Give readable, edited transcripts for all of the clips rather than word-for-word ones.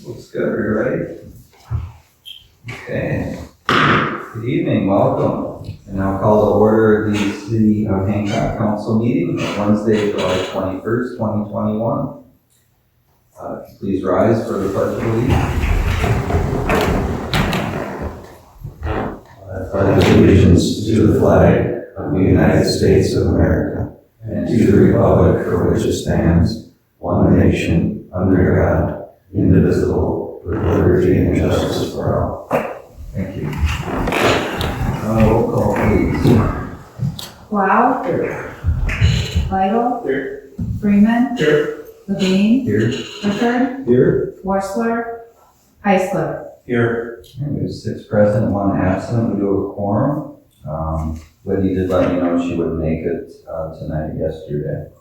Looks good, are you ready? Okay. Good evening, welcome. And now call to order the City of Hancock Council meeting on Wednesday, July 21st, 2021. Please rise for the Pledge of Allegiance. I pledge allegiance to the flag of the United States of America and to the republic for which it stands, one nation, under God, indivisible, with liberty and justice for all. Thank you. Roll call, please. Wow. Here. Vital. Here. Freeman. Here. Levine. Here. Clifford. Here. Worsler. Heisler. Here. And we have 6 present, 1 absent. We do have a quorum. Whitney did let me know she wouldn't make it tonight yesterday.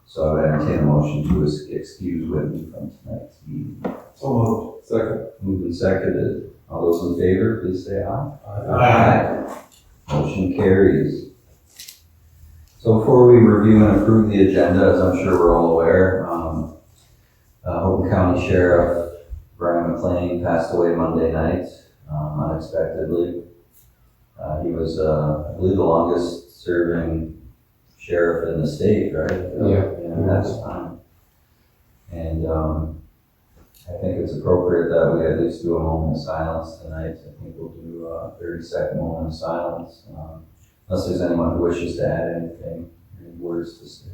So I would entertain a motion to excuse Whitney from tonight's meeting. So moved. Second. Moved and seconded. All those in favor, please say aye. Aye. Motion carries. So before we review and approve the agenda, as I'm sure we're all aware, Houghton County Sheriff Brian McLean passed away Monday night, unexpectedly. He was, I believe, the longest serving sheriff in the state, right? Yeah. At the time. And I think it's appropriate that we at least do a moment of silence tonight. I think we'll do a 30-second moment of silence, unless there's anyone who wishes to add anything, any words to say.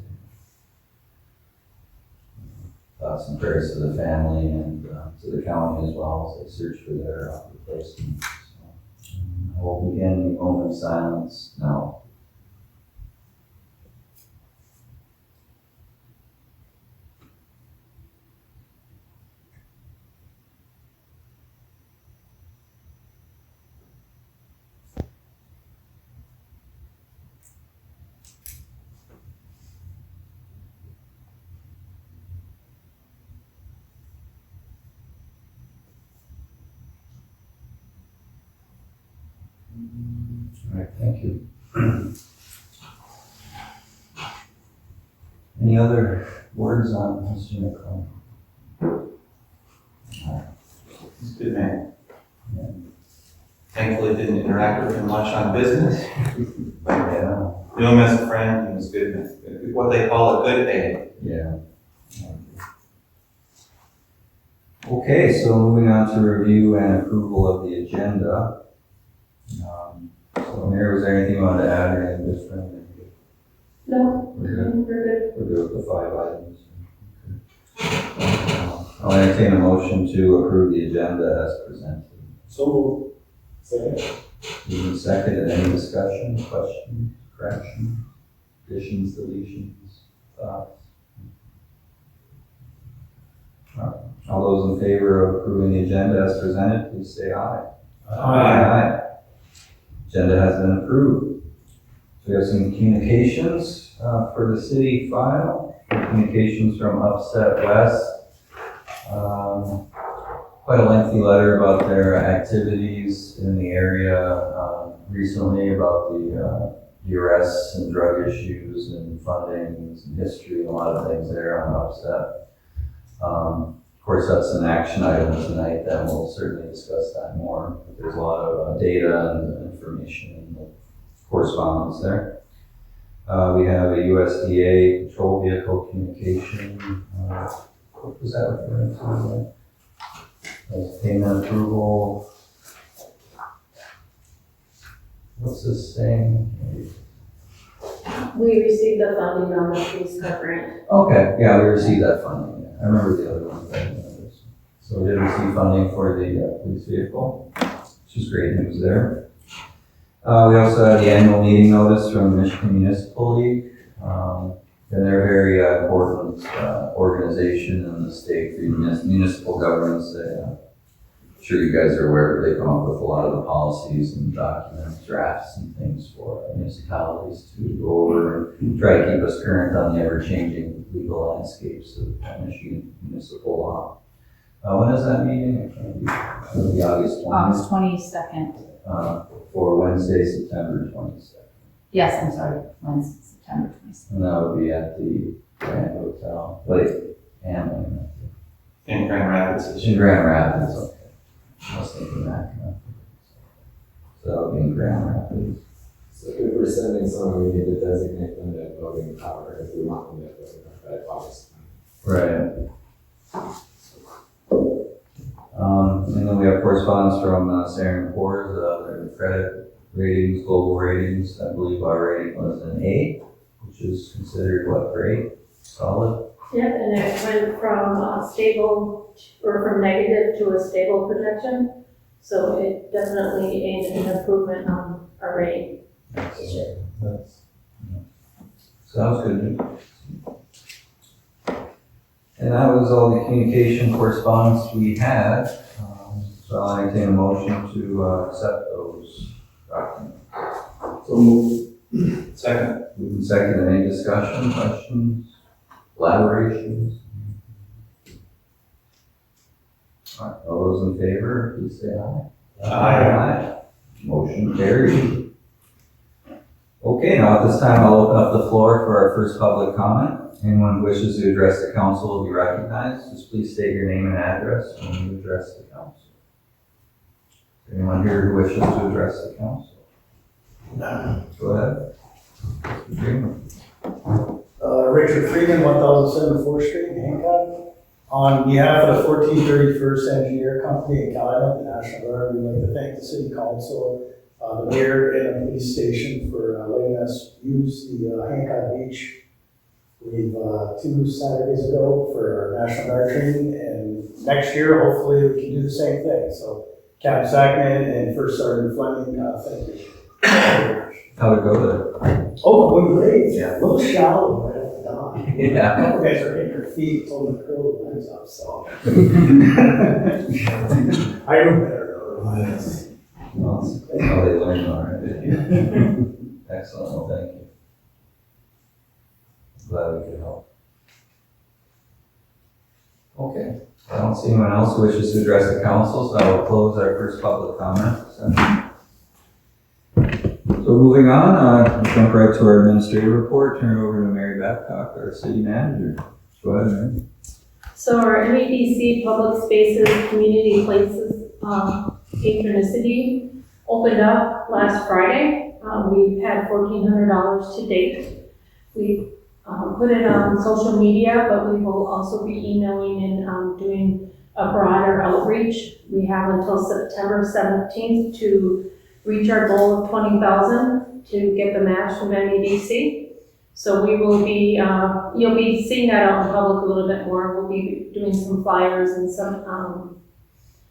Thoughts and prayers to the family and to the county as well as they search for their replacement. So, I will begin the moment of silence now. All right, thank you. Any other words on Mr. McClellan? He's a good man. Yeah. Thankfully, didn't interact with him much on business. But Yeah. knew him as a friend. He was good. What they call a good egg. Yeah. Okay, so moving on to review and approval of the agenda. So Mayor, was there anything you wanted to add or anything different? No, We're good. we're good. We're good with the 5 items. Okay. I'll entertain a motion to approve the agenda as presented. So moved. Second. Moving second, any discussion, questions, corrections, additions, deletions, thoughts? All those in favor of approving the agenda as presented, please say aye. Aye. Agenda has been approved. So we have some communications for the city file. Communications from Upset West. Quite a lengthy letter about their activities in the area recently, about the arrests and drug issues and fundings and history and a lot of things there on Upset. Of course, that's an action item tonight, then we'll certainly discuss that more. But there's a lot of data and information in the correspondence there. We have a USDA patrol vehicle communication. What was that referring to? As payment approval. What's this saying? We received the funding on the police car grant. Okay, yeah, we received that funding. Yeah. I remember the other one. So we did receive funding for the police vehicle, which is great news there. We also had the annual meeting notice from the Michigan Municipal League. And they're a very important organization in the state for municipal governments. I'm sure you guys are aware that they come up with a lot of the policies and documents, drafts and things for municipalities to go over and try to keep us current on the ever-changing legal landscapes of Michigan municipal law. When is that meeting? It'll be August 20th. August 22nd. For Wednesday, September 22nd. Yes, I'm sorry. Wednesday, September 22nd. And that would be at the Grand Hotel. Wait, Hamlin. In Grand Rapids this In year. Grand Rapids, okay. I was thinking that. So that'll be in Grand Rapids. So if we're sending someone, we need to designate them that voting power if we want them to vote by August. Right. And then we have correspondence from Sarah Poor's, their credit ratings, global ratings. I believe our rating was an A, which is considered what, great, solid? Yeah, and it went from stable, or from negative to a stable projection. So it definitely aimed at an improvement on our rating. Sounds good. And that was all the communication correspondence we had. So I'll entertain a motion to accept those documents. So move. Second. Moving second, any discussion, questions, elaborations? All right, all those in favor, please say aye. Aye. Motion carried. Okay, now at this time, I'll open up the floor for our first public comment. Anyone who wishes to address the council will be recognized. Just please state your name and address when you address the council. Anyone here who wishes to address the council? Go ahead. Mr. Freeman. Richard Freeman, 1007 4th Street, Hancock. On behalf of the 1431st Engineer Company in Calumet, the National Guard, we'd like to thank the City Council, the Mayor, and the Police Station for letting us use the Hancock Beach. We've 2 Saturdays ago for our National Guard training, and next year, hopefully, we can do the same thing. So, Cap Sackman and First Sergeant Fleming, thank you. How'd it go there? Oh, going great. Yeah. A little shallow right at the dock. Yeah. A couple guys are hitting their feet, pulling the curl the legs up, so. I know better though. Well, that's how they learn already. Excellent, well, thank you. Glad we could help. Okay, I don't see anyone else who wishes to address the council, so I will close our first public comment session. So moving on, we'll jump right to our administrative report, turn it over to Mary Babcock, our city manager. Go ahead, Mary. So our MEDC Public Spaces Community Places Patronicity opened up last Friday. We've had $1,400 to date. We put it on social media, but we will also be emailing and doing a broader outreach. We have until September 17th to reach our goal of 20,000 to get the match from MEDC. So we will be, you'll be seeing that out in public a little bit more. We'll be doing some flyers and some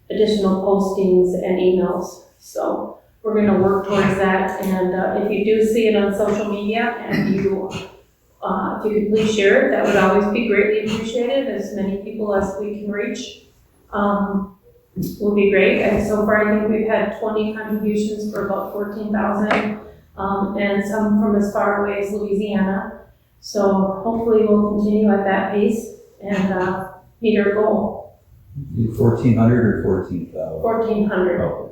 additional postings and emails. So we're gonna work towards that. And if you do see it on social media and you, if you could please share it, that would always be greatly appreciated. As many people as we can reach will be great. And so far, I think we've had 20 contributions for about 14,000. And some from as far away as Louisiana. So hopefully we'll continue at that pace and meet our goal. 1,400 or 14,000? 1,400. Oh,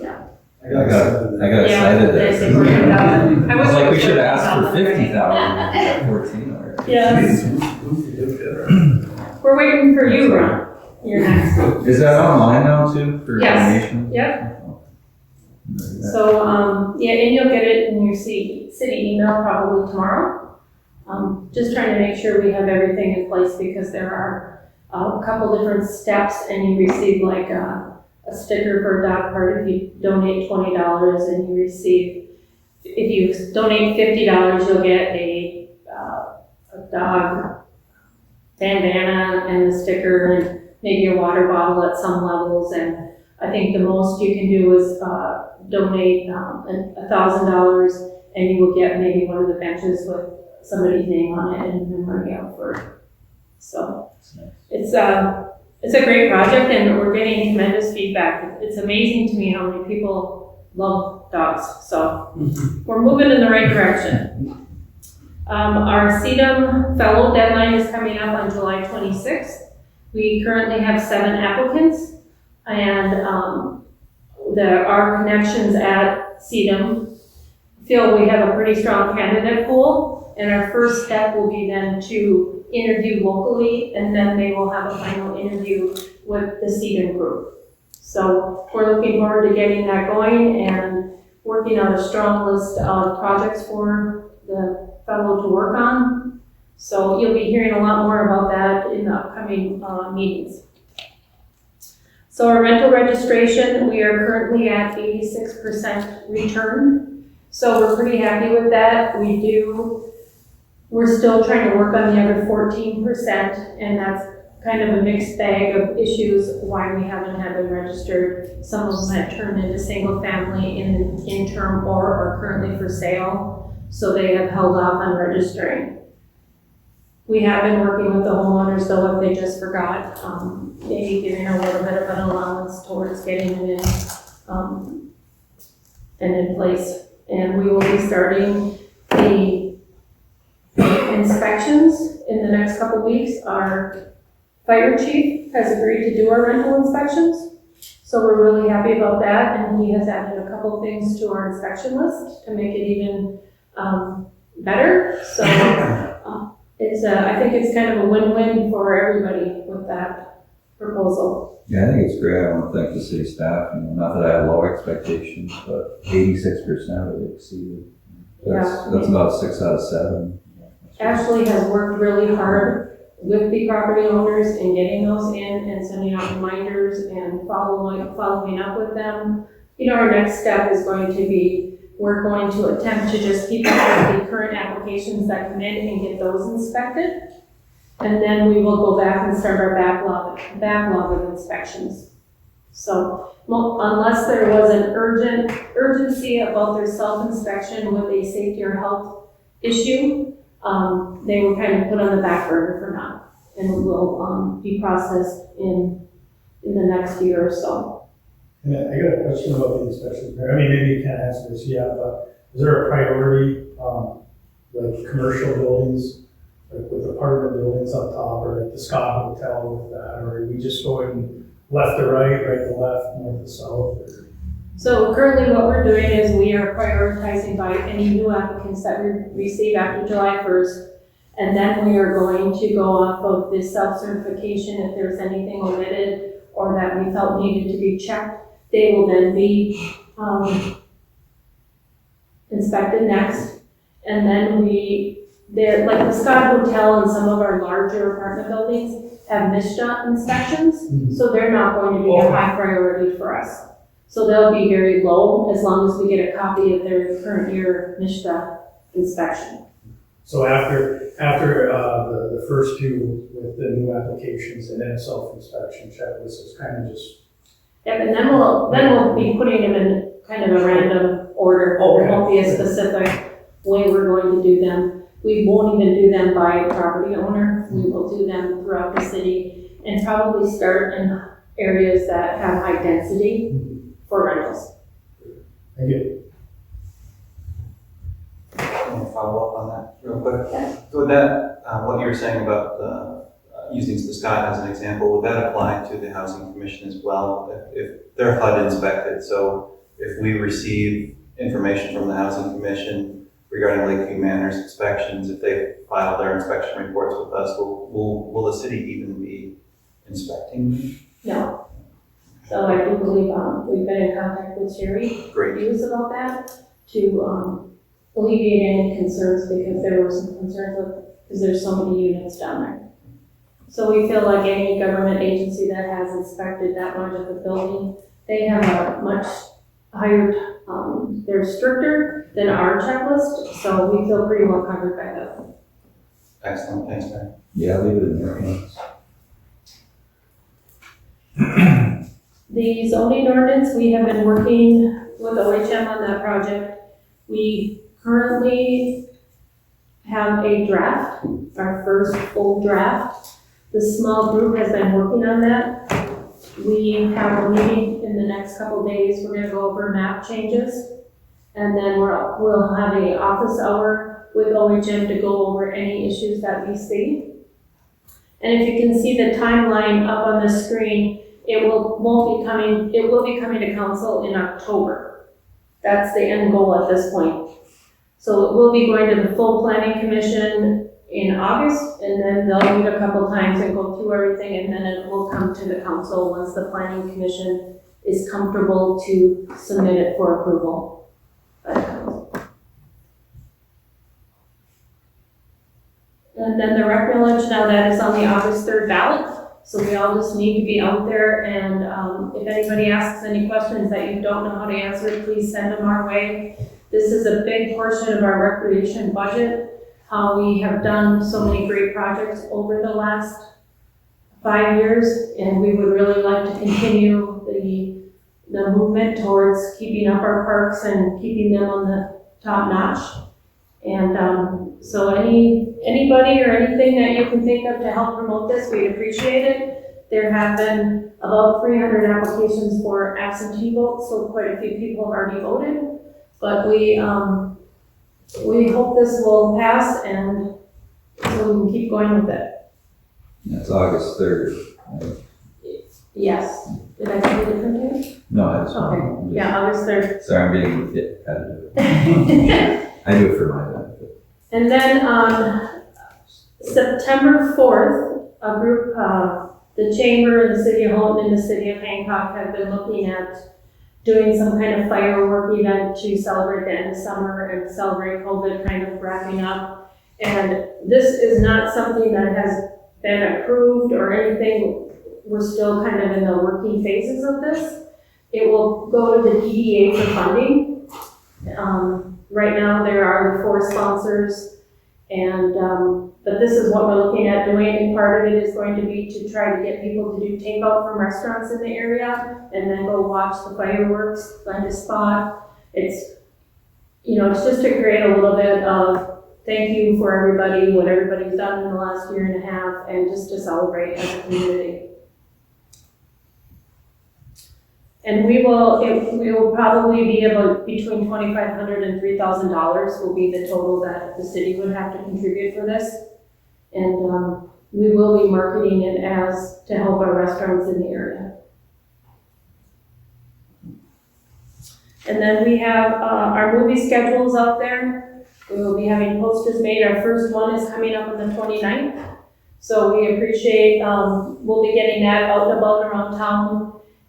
Yeah. I got excited Yeah, there. they say 14,000. I was like, we should have asked for 50,000, 14 already. Yes. We're waiting for you, Ron. You're next. Is that online now too, for Yes. donations? Yep. So, yeah, and you'll get it in your city email probably tomorrow. Just trying to make sure we have everything in place because there are a couple different steps and you receive like a sticker for a dog park if you donate $20 and you receive, if you donate $50, you'll get a dog bandana and the sticker and maybe a water bottle at some levels. And I think the most you can do is donate $1,000 and you will get maybe one of the benches with somebody's name on it and memory of for. So it's a great project and we're getting tremendous feedback. It's amazing to me how many people love dogs. So we're moving in the right direction. Our CEDM fellow deadline is coming up on July 26th. We currently have 7 applicants and our connections at CEDM feel we have a pretty strong candidate pool, and our first step will be then to interview locally, and then they will have a final interview with the Seaton group. So we're looking forward to getting that going and working on a strong list of projects for the fellow to work on. So you'll be hearing a lot more about that in the upcoming meetings. So our rental registration, we are currently at 86% return. So we're pretty happy with that. We're still trying to work on the other 14%, and that's kind of a mixed bag of issues why we haven't had them registered. Some of them have turned into single family in term or are currently for sale. So they have held off on registering. We have been working with the homeowners though, if they just forgot, maybe giving a little bit of an allowance towards getting it in place. And we will be starting the inspections in the next couple weeks. Our fire chief has agreed to do our rental inspections. So we're really happy about that. And he has added a couple things to our inspection list to make it even better. So I think it's kind of a win-win for everybody with that proposal. Yeah, I think it's great. I want to thank the city staff, not that I have low expectations, but 86% really exceeded. That's about 6 out of 7. Ashley has worked really hard with the property owners in getting those in and sending out reminders and following up with them. Our next step is going to be, we're going to attempt to just keep up with the current applications that come in and get those inspected. And then we will go back and start our backlog of inspections. So unless there was an urgency about their self-inspection with a safety or health issue, they were kind of put on the back burner for now and will be processed in the next year or so. And I got a question about the inspections. I mean, maybe you can't answer this yet, but is there a priority, like commercial buildings, like with apartment buildings up top, or like the Scott Hotel with that, or are we just going left to right to left, north to south? Or? So currently what we're doing is we are prioritizing by any new applicants that we receive after July 1st. And then we are going to go off of this self-certification if there's anything omitted or that we felt needed to be checked. They will then be inspected next. And then like the Scott Hotel and some of our larger apartment buildings have MSHA inspections. Mm-hmm. So they're not going to be a high priority for us. So they'll be very low as long as we get a copy of their current year MSHA inspection. So after the first two with the new applications and then a self-inspection checklist is kind of just. Yep, and then we'll be putting them in kind of a random order. Okay. There won't be a specific way we're going to do them. We won't even do them by property owner. We will do them throughout the city and probably start in areas that have high density for rentals. Thank you. Can I follow up on that real quick? So with that, what you were saying about using the Scott as an example, would that apply to the Housing Commission as well? If they're HUD inspected, so if we receive information from the Housing Commission regarding Lakeview Manor's inspections, if they file their inspection reports with us, will the city even be inspecting them? No. So I do believe we've been in contact with Sherry Hughes about that to alleviate any concerns because there were some concerns because there's so many units down there. So we feel like any government agency that has inspected that large of a building, they have a much higher, they're stricter than our checklist, so we feel pretty well covered by that. Excellent, thanks, Mary. Yeah, leave it in their hands. The zoning ordinance, we have been working with OHM on that project. We currently have a draft, our first full draft. The small group has been working on that. We have a meeting in the next couple of days. We're gonna go over map changes. And then we'll have an office hour with OHM to go over any issues that we see. And if you can see the timeline up on the screen, it will be coming to council in October. That's the end goal at this point. So it will be going to the full planning commission in August, and then they'll meet a couple times and go through everything, and then it will come to the council once the planning commission is comfortable to submit it for approval. And then the rec village, now that is on the August 3rd ballot, so we all just need to be out there, and if anybody asks any questions that you don't know how to answer, please send them our way. This is a big portion of our recreation budget, how we have done so many great projects over the last 5 years, and we would really like to continue the movement towards keeping up our parks and keeping them on the top notch. And so anybody or anything that you can think of to help promote this, we'd appreciate it. There have been about 300 applications for absentee votes, so quite a few people have already voted. But we hope this will pass, and so we can keep going with it. It's August 3rd. Right? Yes. Did I say a different date? No, I just. Okay. Yeah, August 3rd. Sorry, I'm being repetitive. I do it for my benefit. And then on September 4th, a group, the Chamber and the City of Holton and the City of Hancock have been looking at doing some kind of firework event to celebrate the end of summer and celebrate COVID kind of wrapping up. And this is not something that has been approved or anything. We're still kind of in the working phases of this. It will go to the DDA for funding. Right now, there are the 4 sponsors, and but this is what we're looking at doing, and part of it is going to be to try to get people to do takeout from restaurants in the area, and then go watch the fireworks, find a spot. It's just to create a little bit of thank you for everybody, what everybody's done in the last year and a half, and just to celebrate as a community. And it will probably be about between $2,500 and $3,000 will be the total that the city would have to contribute for this. And we will be marketing it as to help our restaurants in the area. And then we have our movie schedules up there. We will be having posters made. Our first one is coming up on the 29th. So we appreciate, we'll be getting that out and about around town.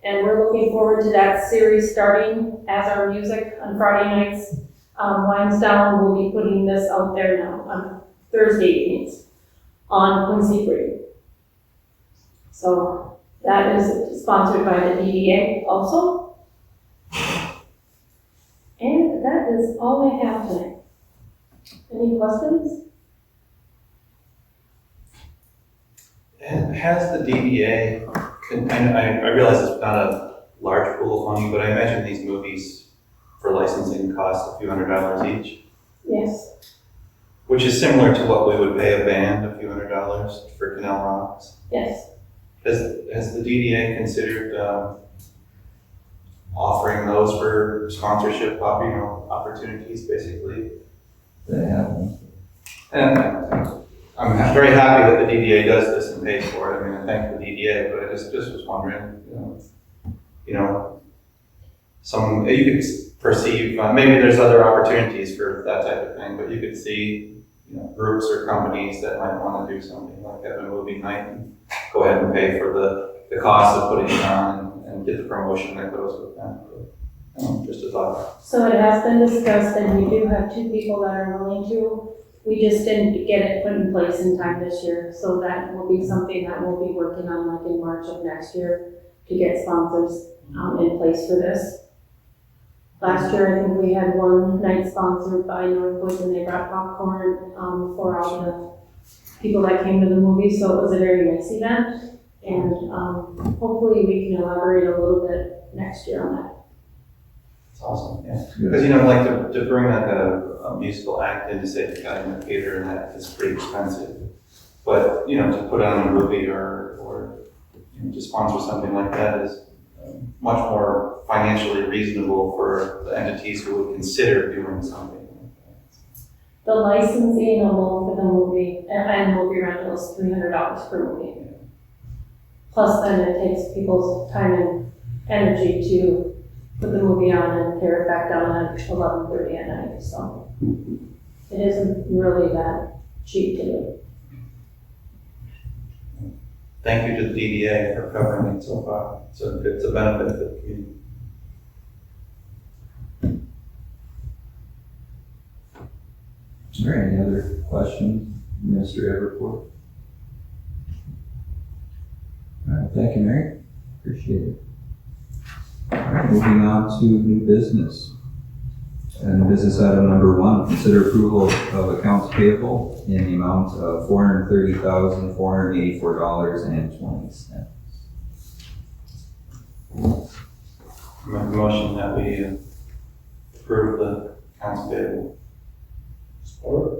And we're looking forward to that series starting as our music on Friday nights winds down. We'll be putting this out there now on Thursday evenings on Quincy Free. So that is sponsored by the DDA also. And that is all I have tonight. Any questions? And has the DDA, I realize it's not a large pool of money, but I imagine these movies for licensing cost a few $100s each, Yes. which is similar to what we would pay a band, a few $100s for Canal Rocks. Yes. Has the DDA considered offering those for sponsorship opportunities, basically? They have. And I'm very happy that the DDA does this and pays for it. I mean, I thank the DDA, but I just was wondering, you could perceive, maybe there's other opportunities for that type of thing, but you could see, groups or companies that might want to do something like have a movie night and go ahead and pay for the cost of putting it on and get the promotion that goes with that. But, just a thought. So it has been discussed, and we do have 2 people that are willing to. We just didn't get it put in place in time this year, so that will be something that we'll be working on like in March of next year to get sponsors in place for this. Last year, I think we had one night sponsored by Northwoods, and they brought popcorn for all the people that came to the movie, so it was a very nice event. And hopefully we can elaborate a little bit next year on that. It's awesome, yeah. Because, to bring like a musical act in to say the guy in the theater and that is pretty expensive. But, to put on a movie or to sponsor something like that is much more financially reasonable for the entities who would consider doing something like that. The licensing alone for the movie and movie rental is $300 per movie. Plus then it takes people's time and energy to put the movie on and tear it back down at 11:30 at night, so it isn't really that cheap to do. Thank you to the DDA for covering it so far. So it's a benefit to the community. All right, any other questions? Administrative report? All right, thank you, Mary. Appreciate it. All right, moving on to new business. And business item number 1, consider approval of accounts payable in the amount of $430,484.20. Make a motion that we approve the accounts payable. Support.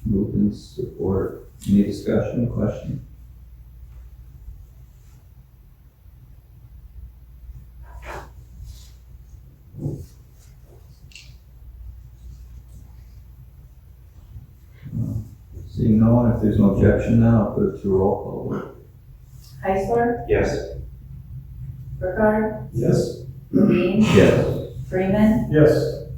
Moved and support. Any discussion, question? Seeing no one, if there's no objection now, I'll put it to roll call vote. Heisler, Yes. Burkhardt, Yes. Levine, Yes. Freeman, Yes.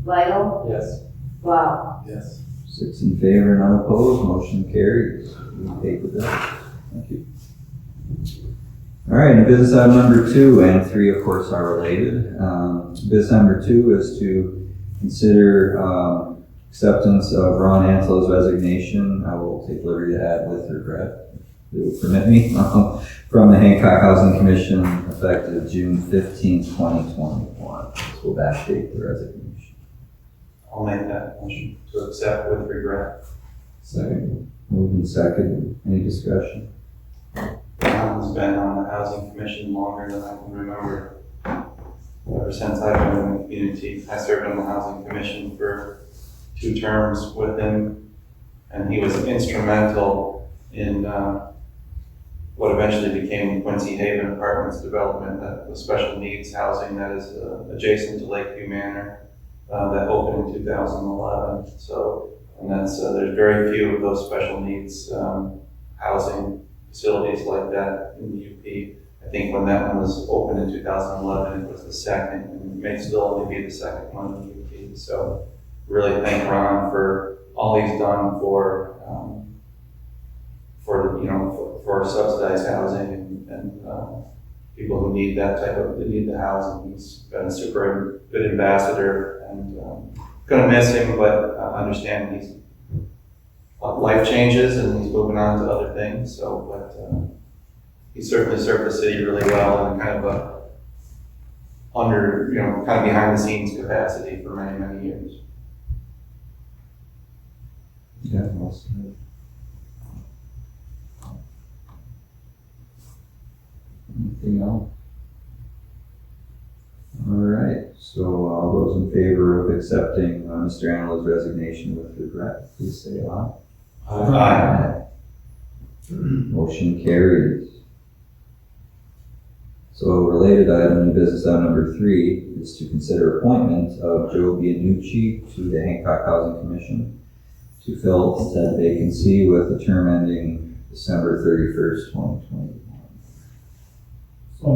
Lidle, Yes. Blau. Yes. 6 in favor, none opposed, motion carries. We pay the bill. Thank you. All right, and business item number 2 and 3, of course, are related. Business number 2 is to consider acceptance of Ron Antelo's resignation. I will take liberty to add with regret, if it will permit me, from the Hancock Housing Commission effective June 15, 2021. This will backdate the resignation. I'll make that motion to accept with regret. Second. Moved and second. Any discussion? Ron's been on the housing commission longer than I can remember. Ever since I've been in the community, I served on the housing commission for 2 terms with him, and he was instrumental in what eventually became Quincy Haven Apartments development, that was special needs housing that is adjacent to Lakeview Manor, that opened in 2011. So, and that's there's very few of those special needs housing facilities like that in the UP. I think when that one was opened in 2011, it was the second, and it may still only be the second one in the UP. So, really thank Ron for all he's done for for subsidized housing and people who need that type of, they need the housing. He's been a super good ambassador, and gonna miss him, but understand he's life changes and he's moving on to other things. So, but he certainly served the city really well in kind of a kind of behind the scenes capacity for many, many years. Yeah, well said. Anything else? All right, so all those in favor of accepting Mr. Antelo's resignation with regret, please say aye. Aye. Motion carries. So related item, new business item number 3 is to consider appointment of Joe Bianucci to the Hancock Housing Commission to fill said vacancy with a term ending December 31st, 2021. So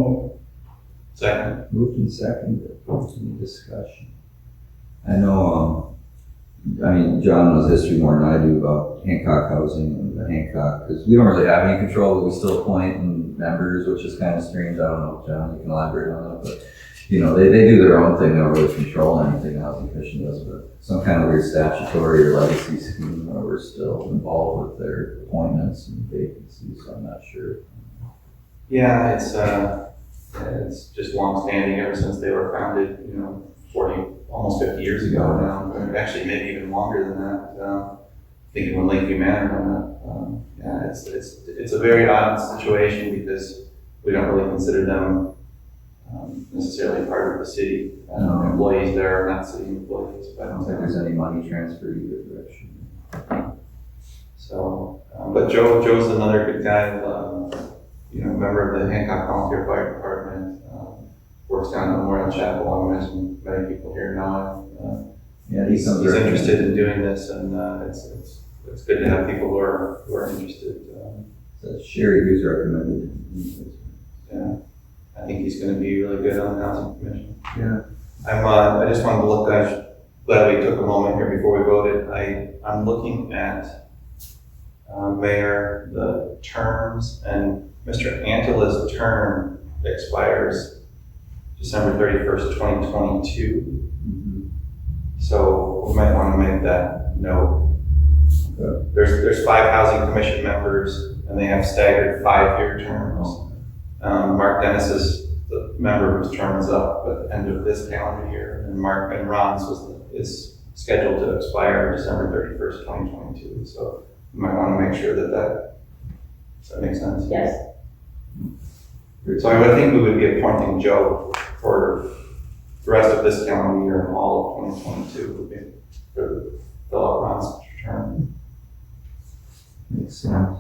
Second. Moved and seconded. Any discussion? I know, John knows history more than I do about Hancock Housing and the Hancock, because we don't really have any control, but we still appoint members, which is kind of strange. I don't know, John, you can elaborate on that, but they do their own thing. They don't really control anything the Housing Commission does, but some kind of weird statutory or legacy scheme where we're still involved with their appointments and vacancies, so I'm not sure. Yeah, it's just long-standing ever since they were founded, 40, almost 50 years ago now. Actually, maybe even longer than that. Thinking when Lakeview Manor went up. It's a very odd situation because we don't really consider them necessarily part of the city. Employees there are not city employees. But I don't think there's any money transferred either direction. So, but Joe's another good guy. Member of the Hancock Volunteer Fire Department, works down at Memorial Chapel. I imagine many people here know him. Yeah, He's interested in doing this, and it's good to have people who are interested. So Sherry, who's recommended? Yeah, I think he's going to be really good on the Housing Commission. Yeah. I just wanted to look. I'm glad we took a moment here before we voted. I'm looking at mayor, the terms, and Mr. Antila's term expires December 31st, 2022. So we might want to make that note. Okay. There's 5 housing commission members, and they have staggered 5-year terms. Mark Dennis is the member whose term is up at the end of this calendar year, and Ron's is scheduled to expire December 31st, 2022. So you might want to make sure does that make sense? Yes. So I would think we would be appointing Joe for the rest of this calendar year and all of 2022 would be for fill out Ron's term. Makes sense.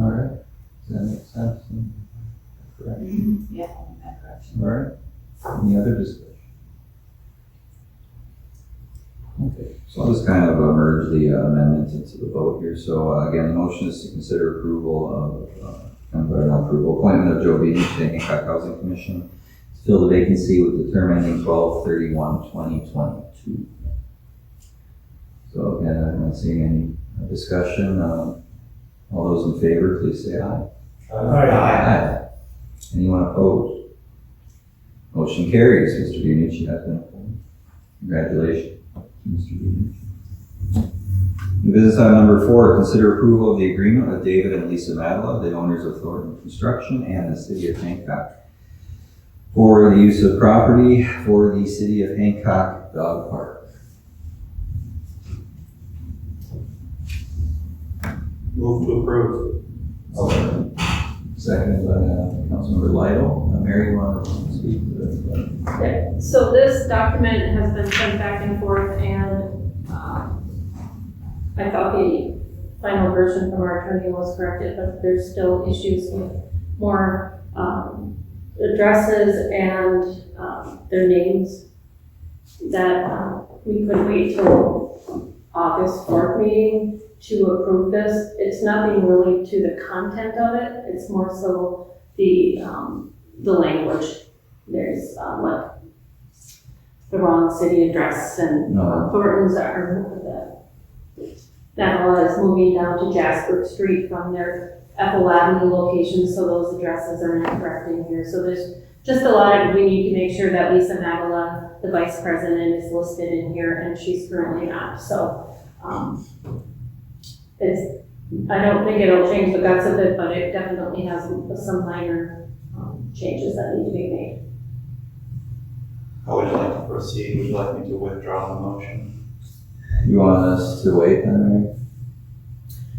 All right, does that make sense? Correct. Yeah, that correction. All right, any other discussion? Okay, so I'll just kind of merge the amendments into the vote here. So again, the motion is to consider approval of, appointment of Joe Beatty to the Hancock Housing Commission to fill the vacancy with the term ending 12/31/2022. So again, I'm not seeing any discussion. All those in favor, please say aye. Aye. Anyone opposed? Motion carries. Mr. Beanici has been appointed. Congratulations, Mr. Beanici. New business item number 4, consider approval of the agreement with David and Lisa Madela, the owners of Thornton Construction and the City of Hancock, for the use of property for the City of Hancock Dog Park. Move to approve. Seconded by Councilmember Lytle. Mary, you want to speak to this? Okay, so this document has been sent back and forth, and I thought the final version from our attorney was corrected, but there's still issues with more addresses and their names that we could wait till August 4th meeting to approve this. It's nothing really to the content of it. It's more so the language. There's like the wrong city address, and Thornton's that is moving down to Jasper Street from their Ethel Avenue location, so those addresses are incorrect in here. So there's just a lot we need to make sure that Lisa Madela, the vice president, is listed in here, and she's currently not. So I don't think it'll change the guts of it, but it definitely has some minor changes that need to be made. How would you like to proceed? Would you like me to withdraw the motion? You want us to wait then, Mary?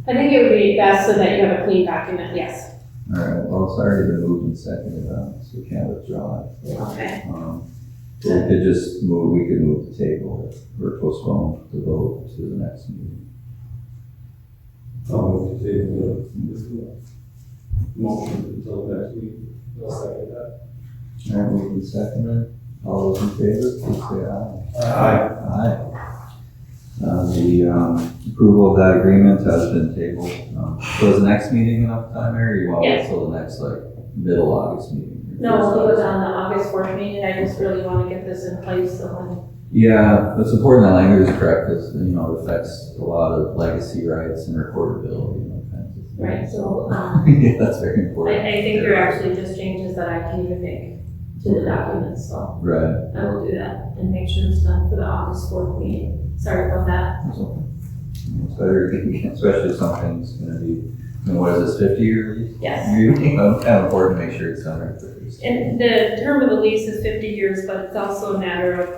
I think it would be best so that you have a clean document, yes. All right, well, it's already been moved and seconded, so we can't withdraw it. Okay. So we could just move, we could move the table or postpone the vote to the next meeting. I'll move to table the motion until next week. I'll second that. All right, moved and seconded. All those in favor, please say aye. Aye. Aye. The approval of that agreement has been tabled. So is the next meeting enough time, Mary, or you want to wait Yes. till the next, like, middle August meeting? No, we'll do it on the August 4th meeting. I just really want to get this in place so when. Yeah, it's important that language is correct, because, you know, it affects a lot of legacy rights and recordability and all kinds of things. Right, so Yeah, that's very important. I think there are actually just changes that I can even make to the documents, so Right. I will do that and make sure it's done for the August 4th meeting. Sorry about that. That's okay. It's better, especially if something's gonna be, what is this, 50-year lease? Yes. You know, it's kind of important to make sure it's done right first. And the term of the lease is 50 years, but it's also a matter of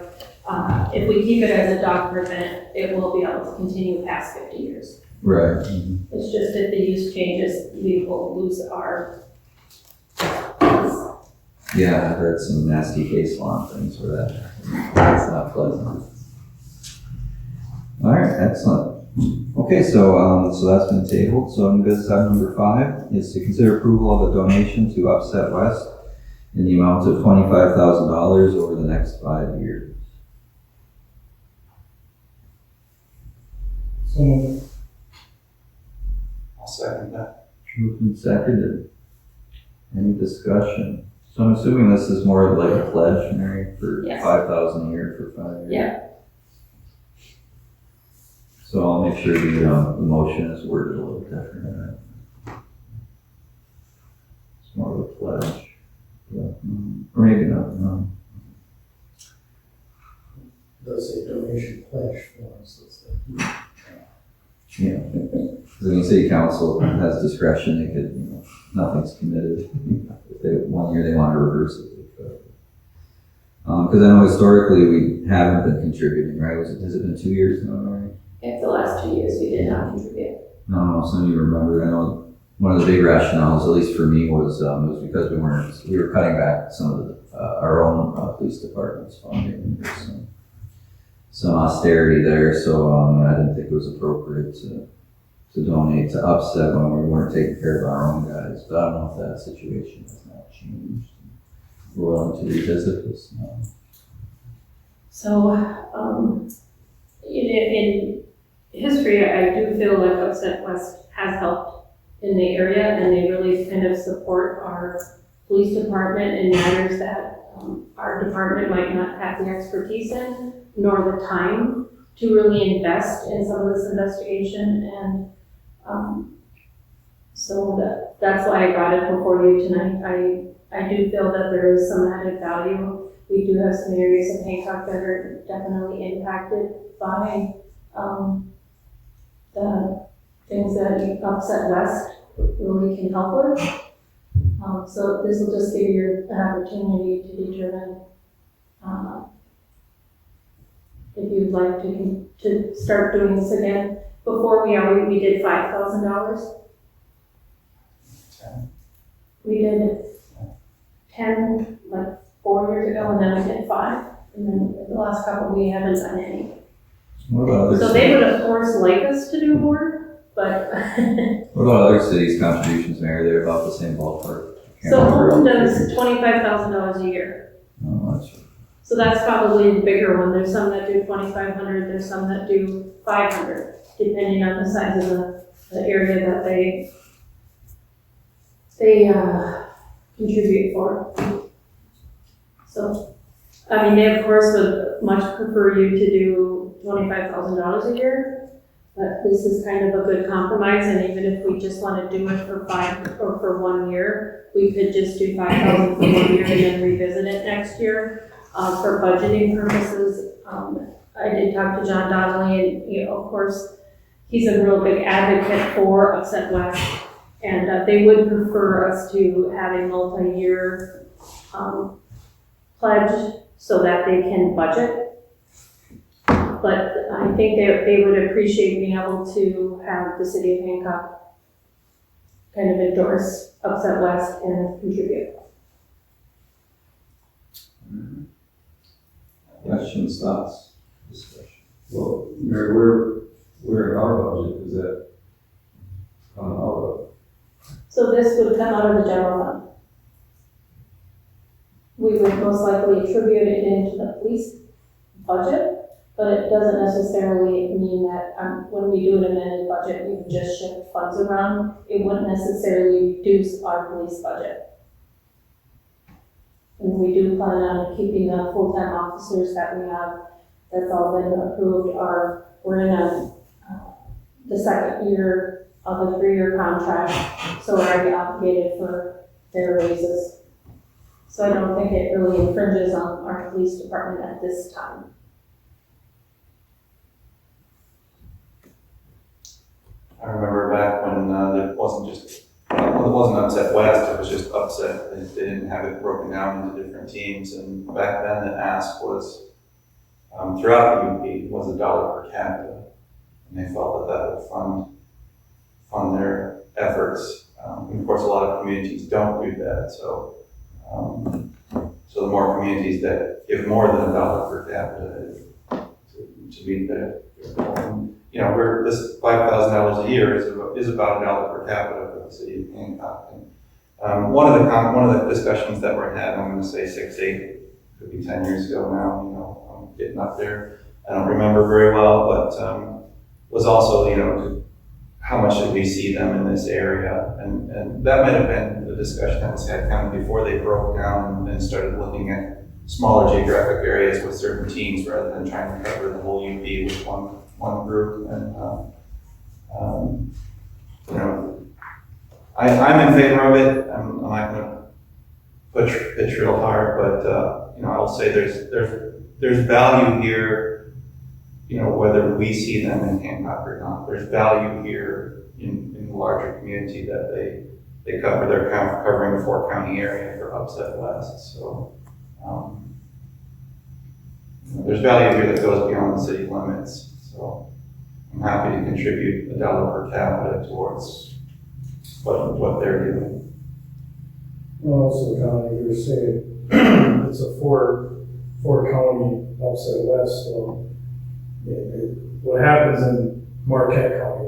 if we keep it as a dog permit, it will be able to continue past 50 years. Right. It's just if the use changes, we will lose our Yeah, I've heard some nasty case law and things where that's not pleasant. All right, excellent. Okay, so that's been tabled. So new business item number 5 is to consider approval of a donation to Upset West in the amount of $25,000 over the next 5 years. So, I'll second that. Moved and seconded. Any discussion? So I'm assuming this is more like a pledge, Mary, for Yes. 5,000 a year for 5 years? Yeah. So I'll make sure the motion is worded a little different. It's more of a pledge. Yeah. Or maybe not, no. Does say donation pledge form, so it's like. Yeah. Because when you say council has discretion, they could, nothing's committed. If they, 1 year they want to reverse it. Because I know historically we haven't been contributing, right? Has it been 2 years now, right? If the last 2 years we did not contribute. No, some of you remember. I know one of the big rationales, at least for me, was because we were cutting back some of our own police department's funding. There's some austerity there, so I didn't think it was appropriate to donate to upset when we weren't taking care of our own guys. But I don't know if that situation has not changed. We're willing to revisit this now. So, in history, I do feel like Upset West has helped in the area, and they really kind of support our police department in matters that our department might not have the expertise in, nor the time to really invest in some of this investigation. And so that's why I brought it before you tonight. I do feel that there is some added value. We do have some areas of Hancock that are definitely impacted by the things that Upset West really can help with. So this will just give you an opportunity to determine if you'd like to start doing this again. Before we did $5,000. We did 10 like 4 years ago, and then we did 5, and then the last couple we haven't done any. What about other So they would of course like us to do more, but What about other cities' contributions, Mary? They're about the same ballpark. Can't so remember Holton all the does figures. $25,000 a year. Oh, that's So that's probably the bigger one. There's some that do 2,500. There's some that do 500, depending on the size of the area that they contribute for. So, I mean, they of course would much prefer you to do $25,000 a year, but this is kind of a good compromise. And even if we just want to do it for 5 or for 1 year, we could just do 5,000 for 1 year and then revisit it next year. For budgeting purposes, I did talk to John Donnelly, and of course, he's a real big advocate for Upset West, and they would prefer us to have a multi-year pledge so that they can budget. But I think they would appreciate being able to have the city of Hancock kind of endorse Upset West and contribute. Questions, thoughts, discussion? Well, Mary, where in our budget is that coming out of? So this would come out of the general fund. We would most likely attribute it into the police budget, but it doesn't necessarily mean that when we do an amended budget, we would just shift funds around. It wouldn't necessarily reduce our police budget. And we do plan on keeping the full-time officers that we have. That's all been approved. We're in the second year of a 3-year contract, so we're already obligated for their raises. So I don't think it really infringes on our police department at this time. I remember back when there wasn't Upset West, it was just Upset. They didn't have it broken down into different teams, and back then the ask was, throughout the UP, was $1 per capita. And they felt that would fund their efforts. And of course, a lot of communities don't do that, so the more communities that give more than $1 per capita to meet that goal. This $5,000 a year is about $1 per capita for the city of Hancock. And one of the discussions that were had, I'm going to say 6, 8, could be 10 years ago now. I'm getting up there. I don't remember very well, but was also how much should we see them in this area, and that might have been the discussion that was had kind of before they broke down and started looking at smaller geographic areas with certain teams rather than trying to cover the whole UP with one group. And, you know, I'm in favor of it. I'm not going to pitch real hard, but, you know, I'll say there's value here, you know, whether we see them in Hancock or not. There's value here in the larger community that they cover. They're kind of covering the 4-county area for Upset West. So there's value here that goes beyond the city limits. So I'm happy to contribute $1 per capita towards what they're doing. Well, so John, you were saying it's a four county Upset West, so what happens in Marquette County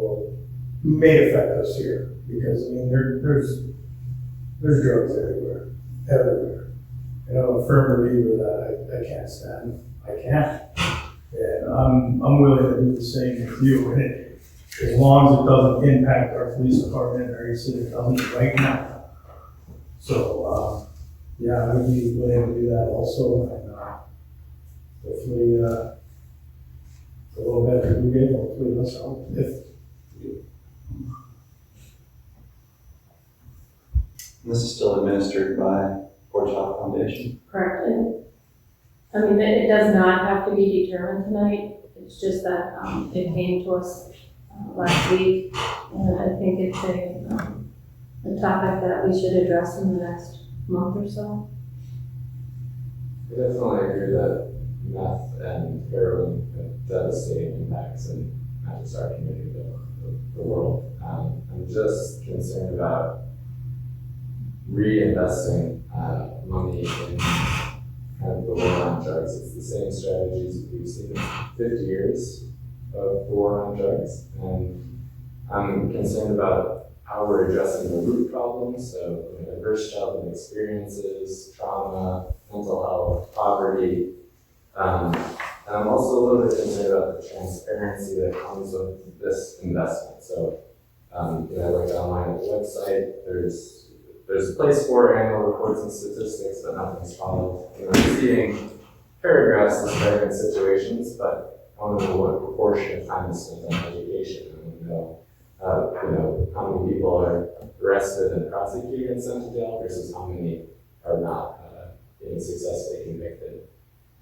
may affect us here, because I mean there's drugs everywhere. And I'm a firm believer that I can't stand. I can't. And I'm willing to do the same with you. And as long as it doesn't impact our police department or our city, it doesn't right now. So yeah, I would be willing to do that also. And hopefully a little better you get, hopefully that's all. This is still administered by Portage Health Foundation. Correct. And, I mean, it does not have to be determined tonight. It's just that it came to us last week, and I think it's a topic that we should address in the next month or so. I definitely agree that meth and heroin have devastating impacts in not just our community, but the world. I'm just concerned about reinvesting money in kind of the war on drugs. It's the same strategies we've seen in 50 years of war on drugs, and I'm concerned about how we're addressing the root problems, so adverse childhood experiences, trauma, mental health, poverty. And I'm also a little bit concerned about the transparency that comes with this investment. So, I looked online at the website. There's a place for annual reports and statistics, but nothing's followed. I'm seeing paragraphs describing situations, but I want to know what proportion of time is spent on education. I want to know, how many people are arrested and prosecuted and sent to jail versus how many are not being successfully convicted.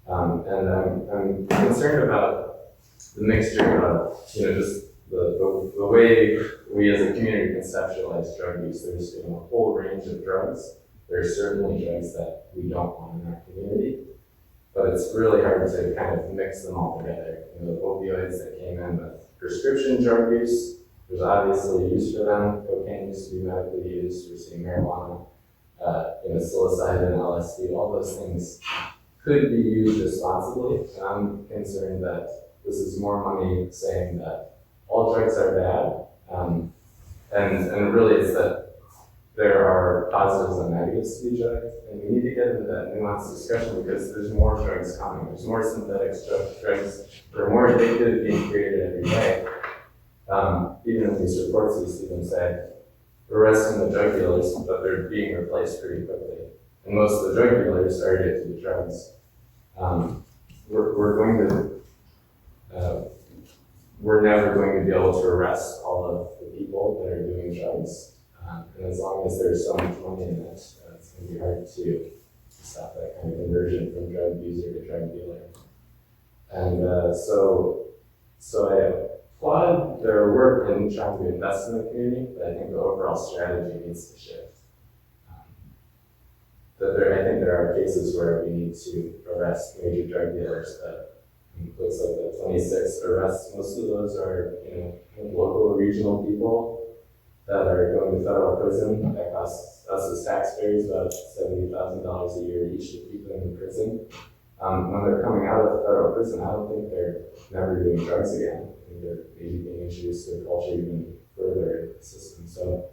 And I'm concerned about the mixture of, just the way we as a community conceptualize drug use. There's a whole range of drugs. There's certainly drugs that we don't want in our community, but it's really hard to kind of mix them all together. The opioids that came in with prescription drug use, there's obviously use for them. Cocaine used to be medically used. We're seeing marijuana, psilocybin, LSD, all those things could be used responsibly. And I'm concerned that this is more money saying that all drugs are bad, and really it's that there are positives and negatives to each drug, and we need to get into that nuanced discussion because there's more drugs coming. There's more synthetic drugs. There are more addictive being created every day. Even in these reports, we see them say, we're arresting the drug dealers, but they're being replaced pretty quickly. And most of the drug dealers are addicted to drugs. We're never going to be able to arrest all of the people that are doing drugs. And as long as there's so much money in it, it's going to be hard to stop that kind of conversion from drug user to drug dealer. And so I applaud their work in trying to invest in the community, but I think the overall strategy needs to shift. I think there are cases where we need to arrest major drug dealers. It looks like the 26 arrests, most of those are local or regional people that are going to federal prison. That costs us as taxpayers about $70,000 a year each to keep them in prison. When they're coming out of federal prison, I don't think they're never doing drugs again. I think they're maybe being introduced to a culture even further in the system. So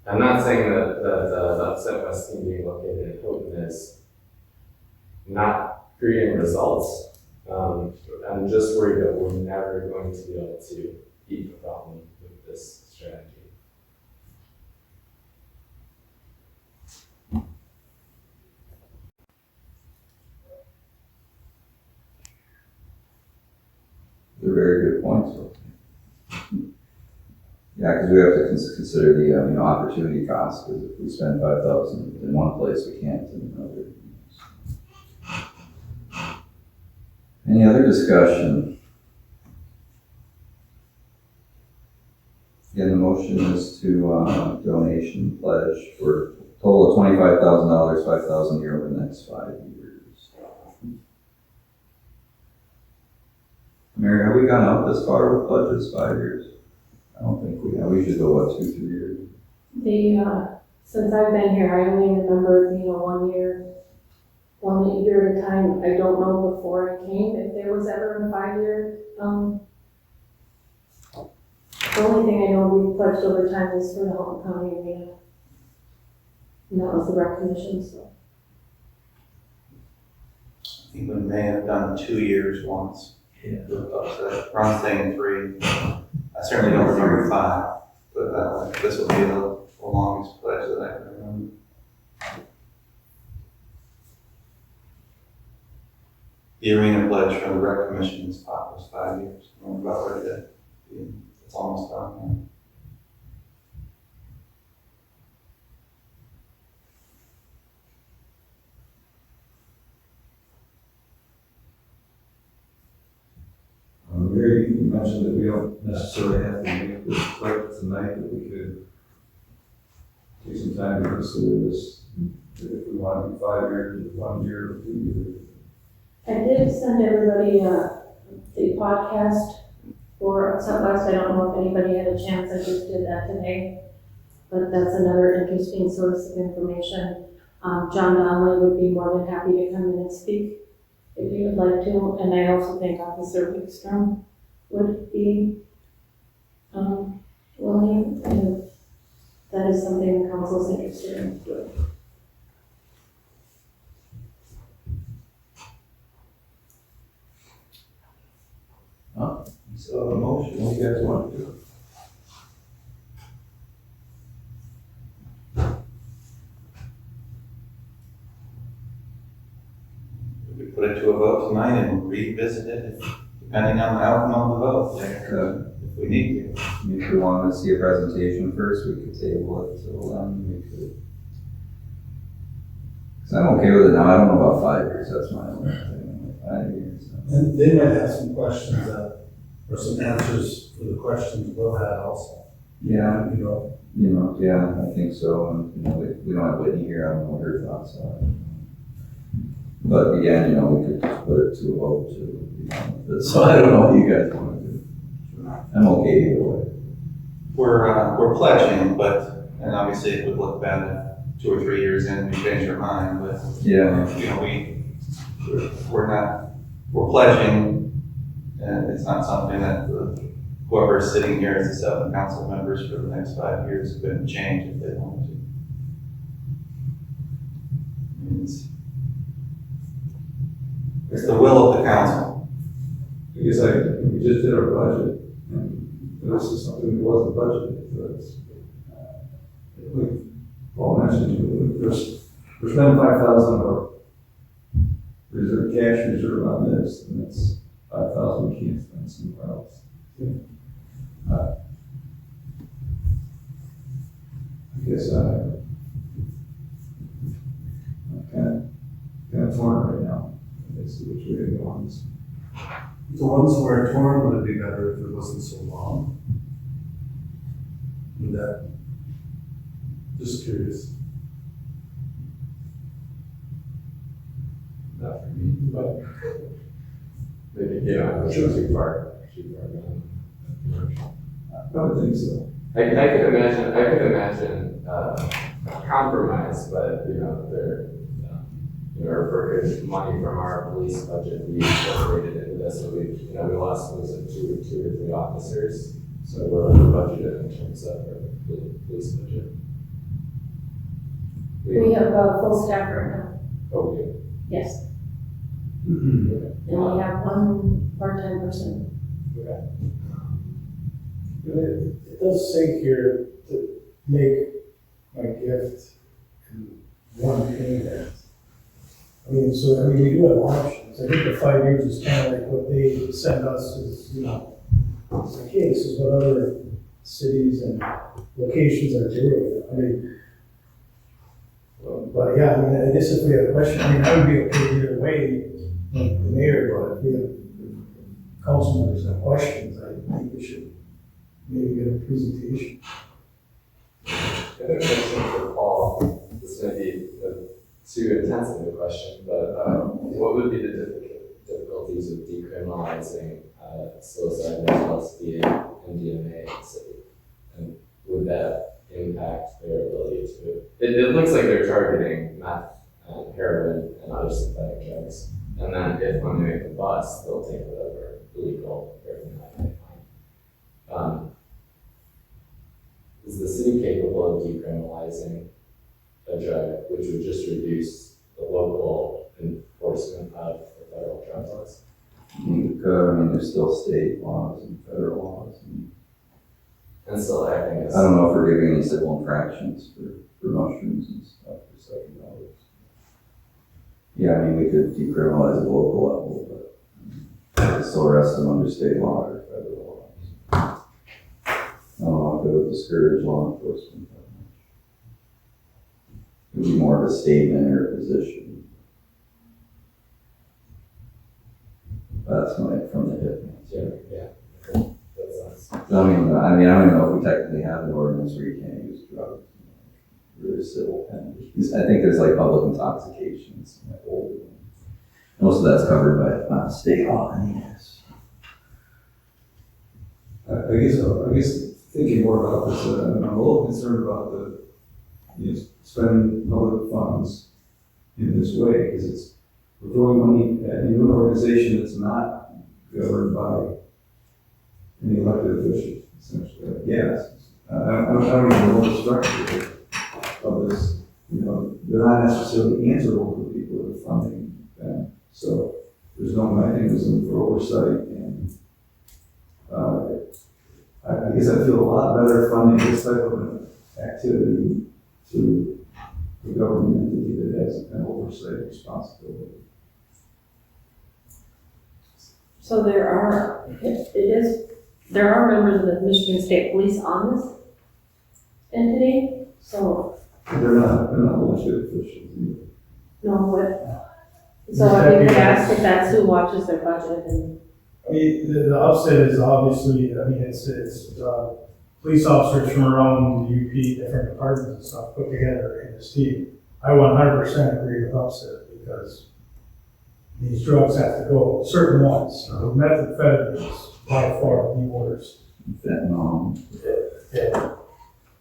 I'm not saying that the Upset West team being located in Houghton is not creating results. I'm just worried that we're never going to be able to beat the problem with this strategy. they're very good points. Yeah, because we have to consider the, opportunity cost, because if we spend 5,000 in one place, we can't in another. Any other discussion? Again, the motion is to, donation pledge for a total of $25,000, 5,000 a year over the next 5 years. Mary, have we gone out this far with budgets, 5 years? I don't think we have. We should go, 2, 3 years? Since I've been here, I only remember, 1 year at a time. I don't know before I came if there was ever a 5-year. The only thing I know we pledged over time was for the Hanock County Arena. And that was the rec commission, so. I think we may have done 2 years once. Yeah. Ron's saying 3. I certainly don't remember 5, but this will be the longest pledge that I can remember. The arena pledge from the rec commission's was 5 years. We're about ready to be, it's almost done now. Mary, you mentioned that we don't necessarily have to make this right tonight, that we could take some time to consider this, if we want to do 5 years, 1 year, or 2 years. I did send everybody the podcast for Southwest. I don't know if anybody had a chance. I just did that today. But that's another interesting source of information. John Donnelly would be more than happy to come in and speak if you would like to. And I also think Officer Wickstrom would be willing, if that is something the council's interested in doing. So a motion, what do you guys want to do? We could put it to a vote tonight and revisit it, depending on the outcome of the vote later, if we need to. If we want to see a presentation first, we could table it till then. We could. Because I'm okay with it now. I don't know about 5 years. That's my only thing. 5 years. And they might have some questions or some answers for the questions we'll have also. Yeah, You know, yeah, I think so. And we don't have Whitney here. I don't know what her thoughts are. But again, we could just put it to a vote too. So I don't know what you guys want to do. I'm okay either way. We're pledging, and obviously it would look bad if 2 or 3 years in we change our mind, but Yeah. we're pledging, and it's not something that whoever's sitting here as the 7 council members for the next 5 years couldn't change if they wanted to. It's the will of the council. Because we just did our budget, and this is something that wasn't budgeted, but like Paul mentioned, we're spending 5,000 of our cash reserve on this, and it's 5,000 we can't spend somewhere else. I guess I'm kind of torn right now. As to which way to go on this. the ones where torn, would it be better if it wasn't so long? Would that, just curious. Not for me, but maybe, it's too far gone. I would think so. I could imagine a compromise, but there, for good money from our police budget, we incorporated into this, so we lost, was it two or 3 officers, so we're under budgeted in terms of our police budget. We have a full staff right now, Oh, we do. yes. Mm-hmm. Okay. And we have 1 part-time person. Okay. It does say here to make my gift in one payment. I mean, so, I mean, we do have options. I think the 5 years is kind of like what they send us is, you know, it's like, hey, this is what other cities and locations are doing. I mean, but yeah, I mean, I guess if we have a question, I mean, I would be okay either way, like the mayor, but if we have council members have questions, I think we should maybe get a presentation. The other question for Paul, this may be a too intensive a question, but what would be the difficulties of decriminalizing psilocybin, LSD, and MDMA in the city? And would that impact their ability to? It looks like they're targeting meth and heroin and other synthetic drugs, and then if when they make the bus, they'll take whatever illegal paraphernalia they find. Is the city capable of decriminalizing a drug which would just reduce the local enforcement of the federal drug laws? There's still state laws and federal laws. And still acting as. I don't know if we're giving any civil infractions for mushrooms and stuff for psychedelics. Yeah, I mean, we could decriminalize at the local level, but still arrest them under state law or federal laws. I don't know if it would discourage law enforcement that much. It would be more of a statement or a position. That's from the hip. Yeah. That sounds. I don't even know if we technically have an ordinance where you can't use drugs. There's civil penalties. I think there's like public intoxications, like older ones. Most of that's covered by state law, anyways. I guess thinking more about this, I'm a little concerned about spending public funds in this way, because we're throwing money at an organization that's not governed by any elected officials, essentially. Yes. I don't even know the structure of this. They're not necessarily answerable to the people that are funding them. So there's no mechanism for oversight, and I guess I feel a lot better funding this type of an activity to the government entity that has an oversight responsibility. So there are members of the Michigan State Police on this entity, so, They're not elected officials either. no, but, so I mean, ask if that's who watches their budget and. I mean, the upset is obviously, I mean, it's police officers from around the UP, different departments and stuff put together in this team. I 100% agree with upset because these drugs have to go, certain ones. Methamphetamines by far the worst. Fentanyl.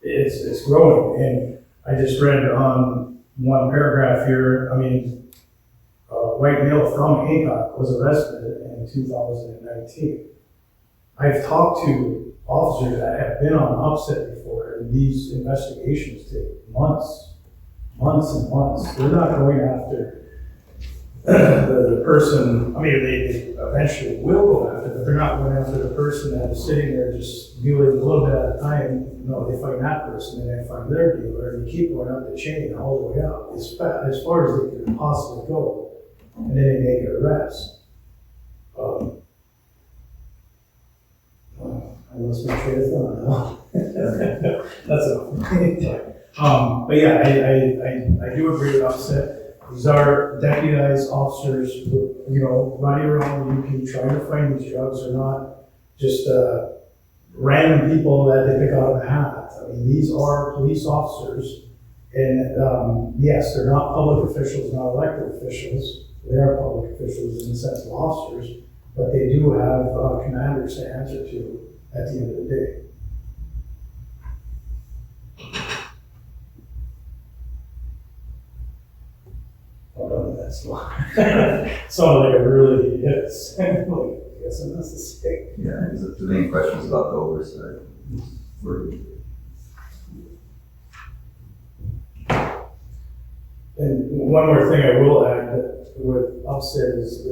It's growing, and I just read on one paragraph here, I mean, a white male from Hanock was arrested in 2019. I've talked to officers that have been on upset before, and these investigations take months and months. They're not going after the person, I mean, they eventually will go after, but they're not going after the person that is sitting there just dealing a little bit at a time. No, they find that person, and they find their dealer, and they keep going up the chain all the way up, as far as they can possibly go, and then they make an arrest. I lost my train of thought now. That's a but yeah, I do agree with upset. These are deputized officers who, running around the UP trying to find these drugs. Are not just random people that they pick out of a hat. I mean, these are police officers, and yes, they're not public officials, not elected officials. They are public officials in the sense of officers, but they do have commanders to answer to at the end of the day. That's sounded like a really yes. I guess I'm not to say. Yeah, because the main question is about the oversight. And one more thing I will add with upset is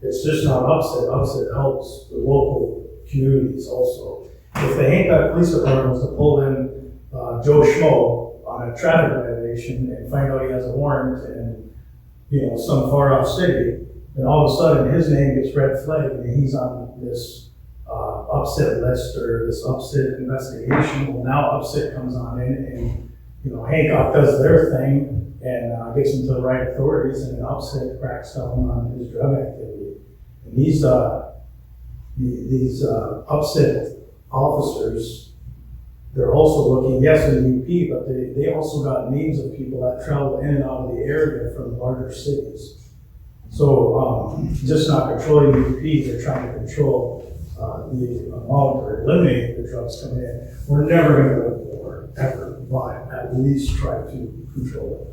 it's just not upset. Upset helps the local communities also. If the Hancock Police Department was to pull in Joe Schmo on a traffic violation and find out he has a warrant and some far off city, and all of a sudden his name gets red flagged and he's on this upset list or this upset investigation. Well, now upset comes on in and, Hancock does their thing and gets them to the right authorities, and then upset cracks down on his drug activity. And these upset officers, they're also looking, yes, in UP, but they also got names of people that travel in and out of the area from larger cities. So just not controlling UP, they're trying to control the amount or eliminate the drugs coming in. We're never going to go to war, ever, but at least try to control it.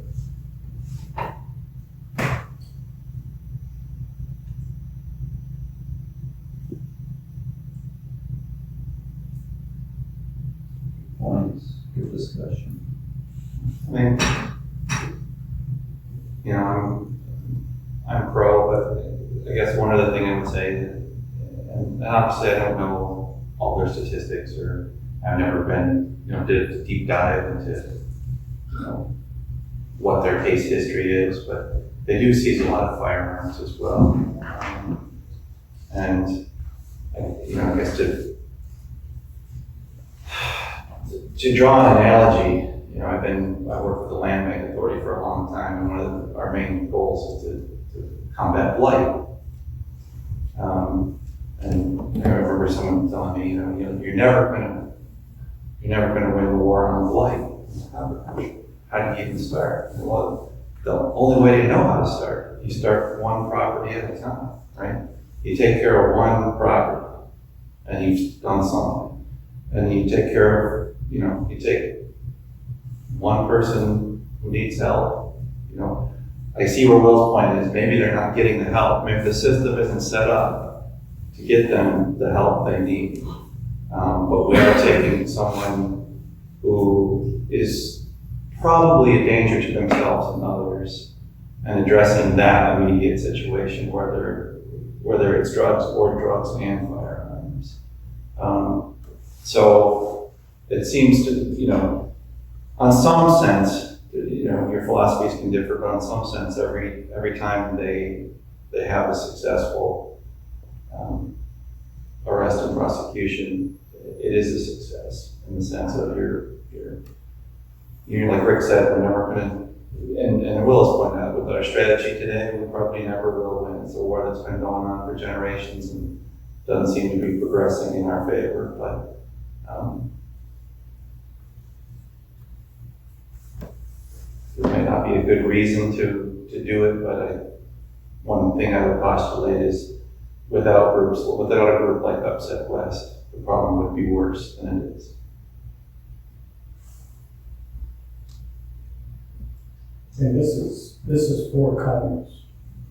Points, good discussion. I mean, I'm pro, but I guess one other thing I would say, and obviously I don't know all their statistics, or I've never been, did a deep dive into, what their case history is, but they do seize a lot of firearms as well. And, I guess to draw an analogy, I worked with the Land Bank Authority for a long time, and one of our main goals is to combat blight. And I remember someone telling me, you're never gonna win the war on blight. How do you even start? Well, the only way to know how to start, you start one property at a time, right? You take care of one property, and you've done something, and you take care of, you take one person who needs help. I see where Will's point is. Maybe they're not getting the help. Maybe the system isn't set up to get them the help they need. But we are taking someone who is probably a danger to themselves and others, and addressing that immediate situation, whether it's drugs or drugs and firearms. So it seems to, on some sense, your philosophies can differ, but on some sense, every time they have a successful arrest and prosecution, it is a success in the sense of you're like Rick said, we're never going to, and Will's pointed out, with our strategy today, we probably never will win. It's a war that's been going on for generations and doesn't seem to be progressing in our favor, but there may not be a good reason to do it, but one thing I would postulate is without a group like Upset West, the problem would be worse than it is. And this is 4 counties.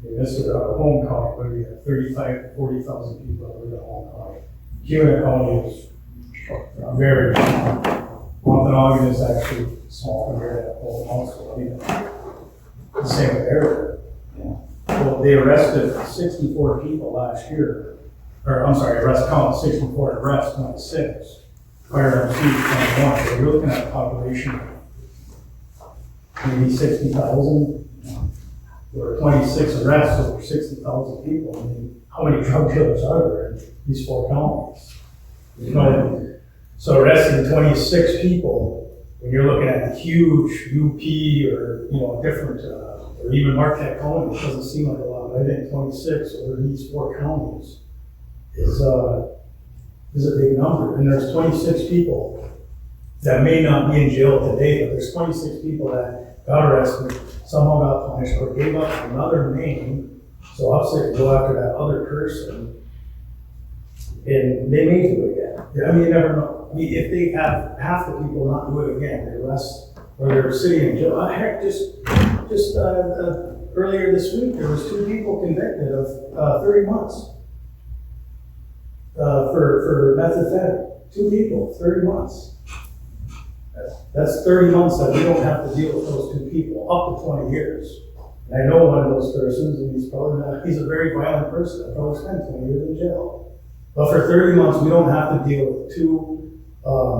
This is our home county, where we have 35 to 40,000 people that live in home county. Hanock County is very small. Wampanoag is actually small compared to home also. The same area. Yeah. Well, they arrested 64 people last year, or I'm sorry, arrest count 64, arrest 26, firearms seized 21. So you're looking at a population of maybe 60,000. There were 26 arrests over 60,000 people. I mean, how many drug dealers are there in these 4 counties? So arresting 26 people, when you're looking at the huge UP or different, or even Marquette County, it doesn't seem like a lot. But I think 26 over these 4 counties is a big number. And there's 26 people that may not be in jail today, but there's 26 people that got arrested, somehow got punished, or gave up another name, so Upset go after that other person, and they may do it again. I mean, you never know. I mean, if they have half the people not do it again, they arrest, or they're sitting in jail. Heck, just earlier this week, there was 2 people convicted of 30 months for methamphetamine. 2 people, 30 months. That's 30 months that we don't have to deal with those 2 people, up to 20 years. And I know one of those persons, and he's a very violent person. I probably spent 20 years in jail. But for 30 months, we don't have to deal with 2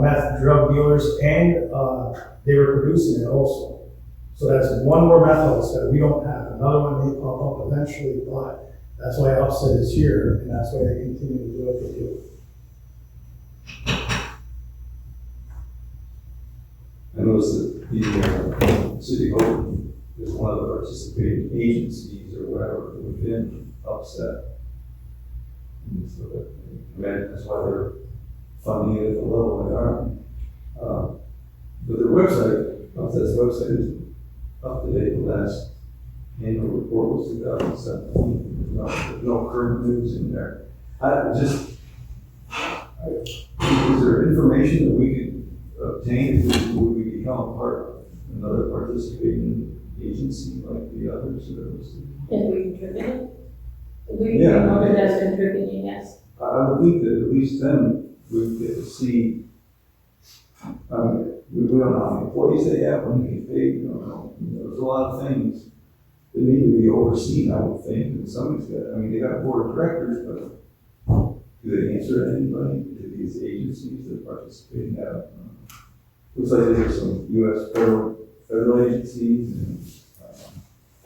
meth drug dealers, and they were producing it also. So that's one more meth house that we don't have. Another one may pop up eventually, but that's why Upset is here, and that's why they continue to do what they do. I noticed that the city of Hope is one of the participating agencies or whatever within Upset. And so that, I mean, that's why they're funding it at the level they are. But their website, Upset's website is up to date. The last annual report was 2017. There's no current news in there. Is there information that we could obtain? Would we become a part of another participating agency like the others that are listed? If we contributed, we Yeah. know that that's contributing, yes. I would think that at least then we'd get to see, we don't know how many employees they have, when they get paid, we don't know. There's a lot of things that need to be overseen, I would think, and somebody's got, they got a board of directors, but do they answer to anybody? Do these agencies that participate have? Looks like there's some U.S. federal agencies and,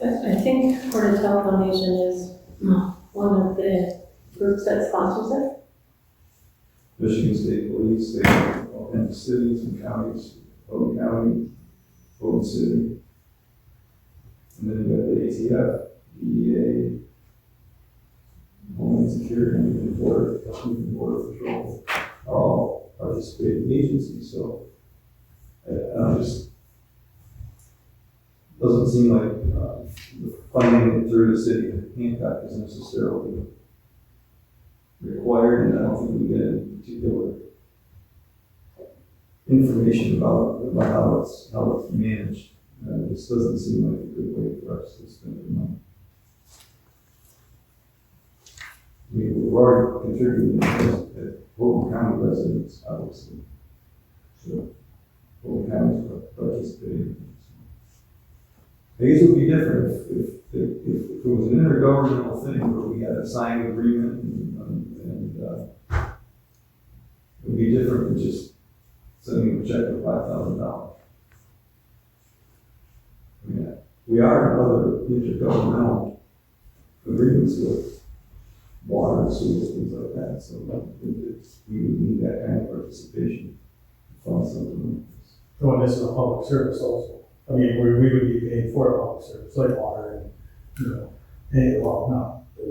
I think Port of Foundation is one of the groups that sponsors it. Michigan State Police, they have all kinds of cities and counties, Fulton County, Fulton City. And then you got the ATF, DEA, Homeland Security, and Border Patrol, are all participating agencies, so just doesn't seem like funding through the city of Hancock is necessarily required, and I don't think we get any particular information about how it's managed. This doesn't seem like a good way for us to spend the money. We're already contributing at Fulton County residents, obviously. So Fulton County is participating. I guess it would be different if it was an intergovernmental thing where we had a signed agreement and it would be different than just sending a check for $5,000. We are in other intergovernmental agreements with water and sewer, things like that, so we would need that kind of participation to fund something like this. So this is a public service also. We would be paying for a public service, like water and,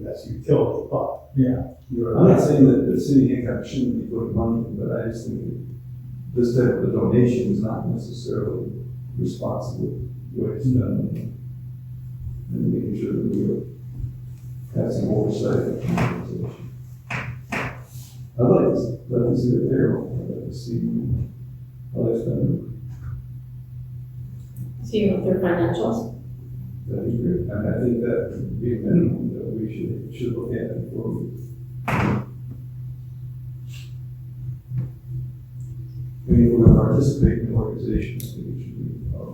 that's utility, but, yeah. I'm not saying that the city of Hancock shouldn't be putting money in, but I just think that this type of a donation is not necessarily responsible way it's done. And making sure that we have some oversight of the organization. I'd like to see the payroll, I'd like to see how they spend See what their financials. That'd be great. And I think that would be a minimum that we should look at before we. If we're going to participate in the organization, I think it should be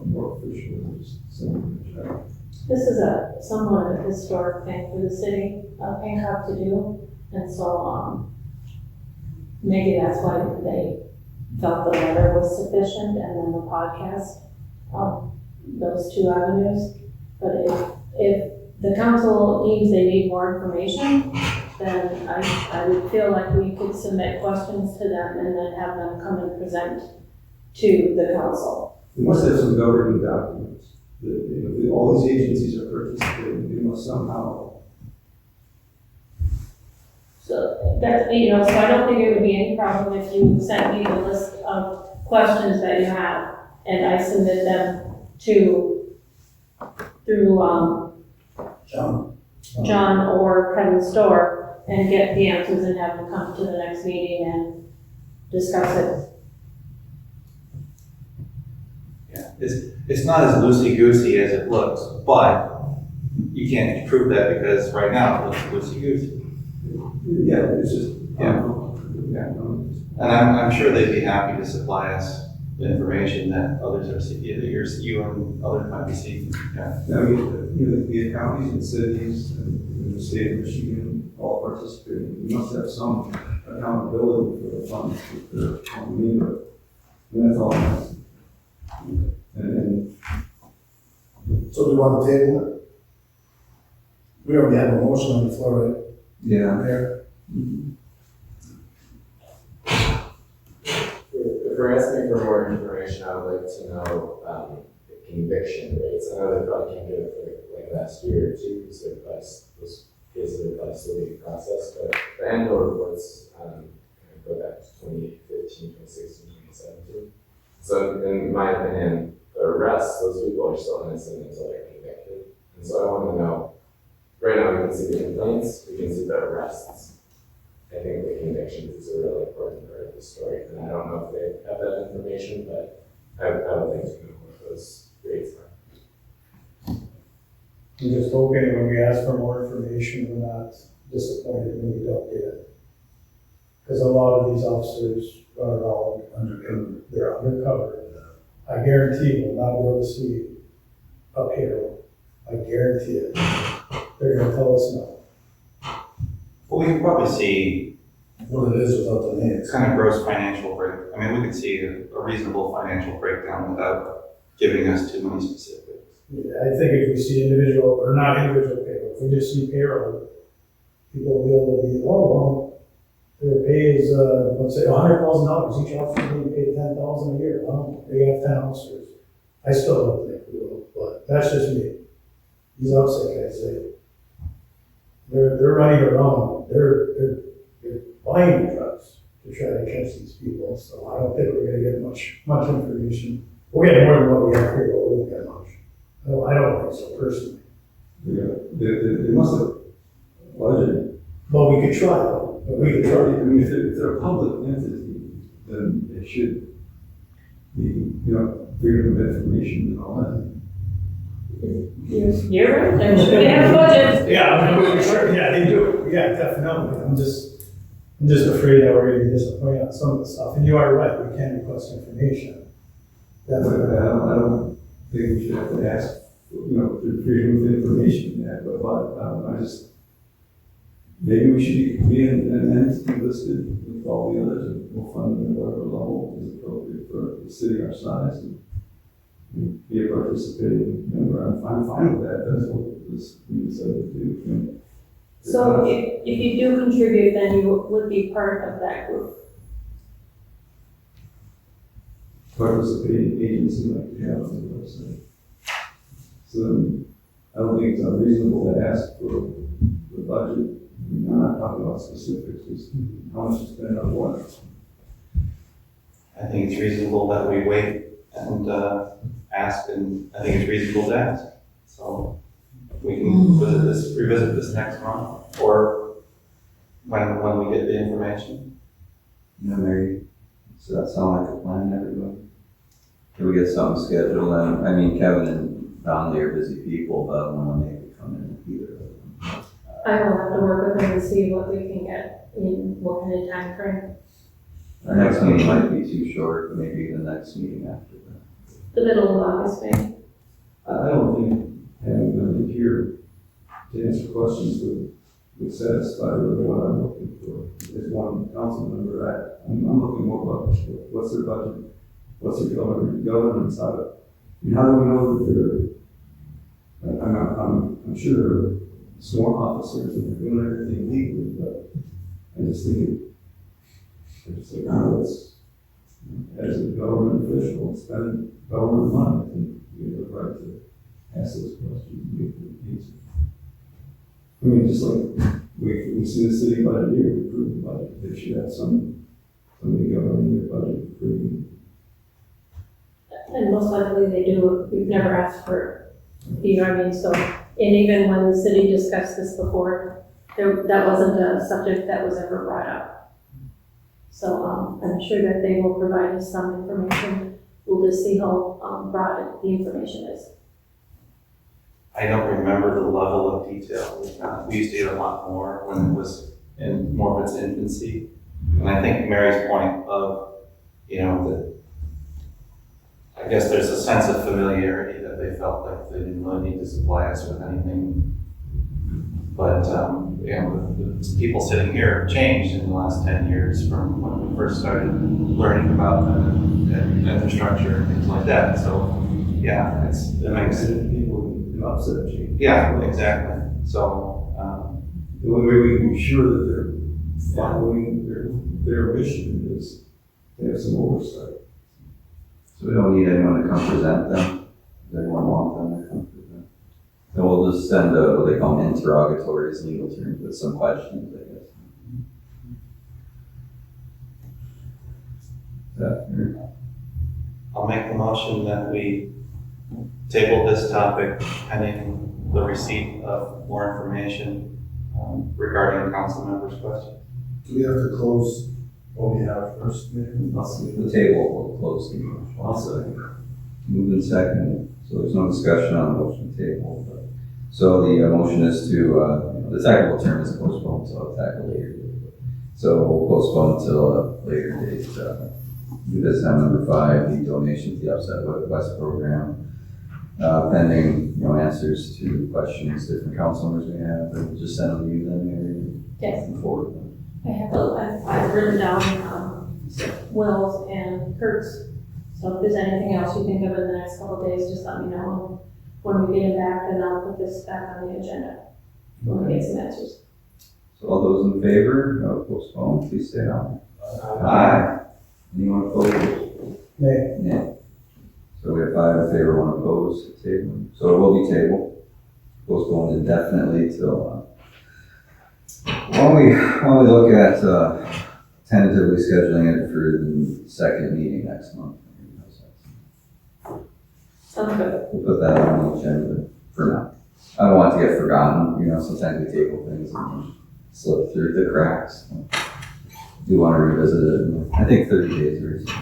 more official than just sending a check. This is somewhat of a historic thing for the city of Hancock to do, and so maybe that's why they felt the letter was sufficient, and then the podcast, those two avenues. But if the council deems they need more information, then I would feel like we could submit questions to them and then have them come and present to the council. We must have some governing documents. That all these agencies are participating, they must somehow. So that's, so I don't think it would be any problem if you sent me the list of questions that you have and I submit them through John or Kevin Storr and get the answers and have them come to the next meeting and discuss it. Yeah, it's not as loosey-goosey as it looks, but you can't prove that because right now it looks loosey-goosey. Yeah, it's just. Yeah. And I'm sure they'd be happy to supply us the information that others are seeking, that you and others might be seeking. Yeah. The counties and cities and the state of Michigan all participating. We must have some accountability for the funds that they're coming in with. And that's all I'm asking. And So do we want to table it? We already have a motion on the floor, right? Yeah. Mayor? If we're asking for more information, I would like to know, the conviction rates. I know they probably can't get it for like last year or two, because those cases are by the process, but the annual reports, kind of go back to 2015, 2016, 2017. So in my opinion, the arrests, those people are still innocent until they're convicted. And so I want to know, right now we can see the complaints, we can see the arrests. I think the convictions is a really important part of the story. And I don't know if they have that information, but I would like to know what those rates are. I'm just hoping when we ask for more information, we're not disappointed when we don't get it. Because a lot of these officers run around undercover, they're undercover. I guarantee we'll not be able to see a payroll. I guarantee it. They're gonna tell us no. Well, we can probably see What it is without the names. kind of gross financial break. I mean, we could see a reasonable financial breakdown without giving us too many specifics. Yeah, I think if we see individual, or not individual payroll, if we just see payroll, people will be able to be, oh, well, their pay is, let's say $100,000, each officer being paid $10,000 a year. Well, they have 10 officers. I still don't think we will, but that's just me. These outside guys, they're running around, they're buying drugs to try to catch these people, so I don't think we're gonna get much information. We'll get more than what we have here, but we won't get much. I don't think so personally, Yeah, they must have budgeted. but we could try though, we could I try. mean, if they're a public entity, then it should be, freedom of information and all that. You're right, I'm sure they have budgets. Yeah, I'm sure, yeah, they do, yeah, definitely, I'm just afraid that we're gonna be disappointed on some of the stuff, and you are right, we can request information. But Definitely. I don't think we should have to ask, for freedom of information, but I just, maybe we should be an entity listed with all the others, and we'll fund them at whatever level is appropriate for the city our size, and be a participating member. I'm fine with that, that's what we decided to do. So if you do contribute, then you would be part of that group. Participating agency like we have on the website. So I don't think it's unreasonable to ask for the budget. I mean, I'm not talking about specifics, just how much to spend on what. I think it's reasonable that we wait and ask, and I think it's reasonable to ask. So we can revisit this next month, or when we get the information. Yeah, Mary, does that sound like a plan, everybody? Can we get something scheduled? And I mean, Kevin and Donnelly are busy people, but I don't know when they could come in either of them. I will have to work with them and see what we can get in what kind of time frame. Our next meeting might be too short, but maybe the next meeting after that. The middle of August, maybe. I don't think having them here to answer questions would satisfy really what I'm looking for. As one council member, I'm looking more about what's their budget, what's their governance, how do we know that they're, I'm sure they're sworn officers and they're doing everything legally, but I just think it's like, it's, as a government official, spending government money, I think we have the right to ask those questions and get the answer. I mean, just like we see the city budget here, we approve the budget, they should have somebody governing their budget approving. And most likely they do, we've never asked for it, you know what I mean? So, and even when the city discussed this before, that wasn't a subject that was ever brought up. So, I'm sure that they will provide us some information. We'll just see how broad the information is. I don't remember the level of detail. We used to get a lot more when it was in more of its infancy. And I think Mary's point of, I guess there's a sense of familiarity that they felt like they didn't really need to supply us with anything. But, the people sitting here have changed in the last 10 years from when we first started learning about the infrastructure and things like that. So, yeah, it makes People an upset change. Yeah, exactly. So, The only way we can be sure that they're following their mission is to have some oversight. So we don't need anyone to come present them. Does anyone want them to come present? Then we'll just send what they call interrogatories, legal terms, with some questions, I guess. Is that fair? I'll make the motion that we table this topic pending the receipt of more information regarding council members' questions. Do we have to close what we have first, maybe? The table will close the motion. Also, move in second, so there's no discussion on the motion table. But, so the motion is to, the technical term is postpone until a tackle later date. So we'll postpone until a later date. New business item number 5, the donation to the Upset West program. Pending, answers to questions different council members may have, or just send them to you then, Mary? Yes. And forward them. I've written down Will's and Kurt's. So if there's anything else you think of in the next couple of days, just let me know. When we get it back, then I'll put this back on the agenda when we get some answers. So all those in favor of postpone, please say aye. Aye. Anyone opposed? Nay. Nay. So we have 5 in favor, 1 opposed, table. So it will be tabled, postponed indefinitely till, while we look at, tentatively scheduling it for the second meeting next month. Sounds good. We'll put that on the agenda for now. I don't want it to get forgotten, sometimes we table things and slip through the cracks. Do want to revisit it, I think 30 days or so.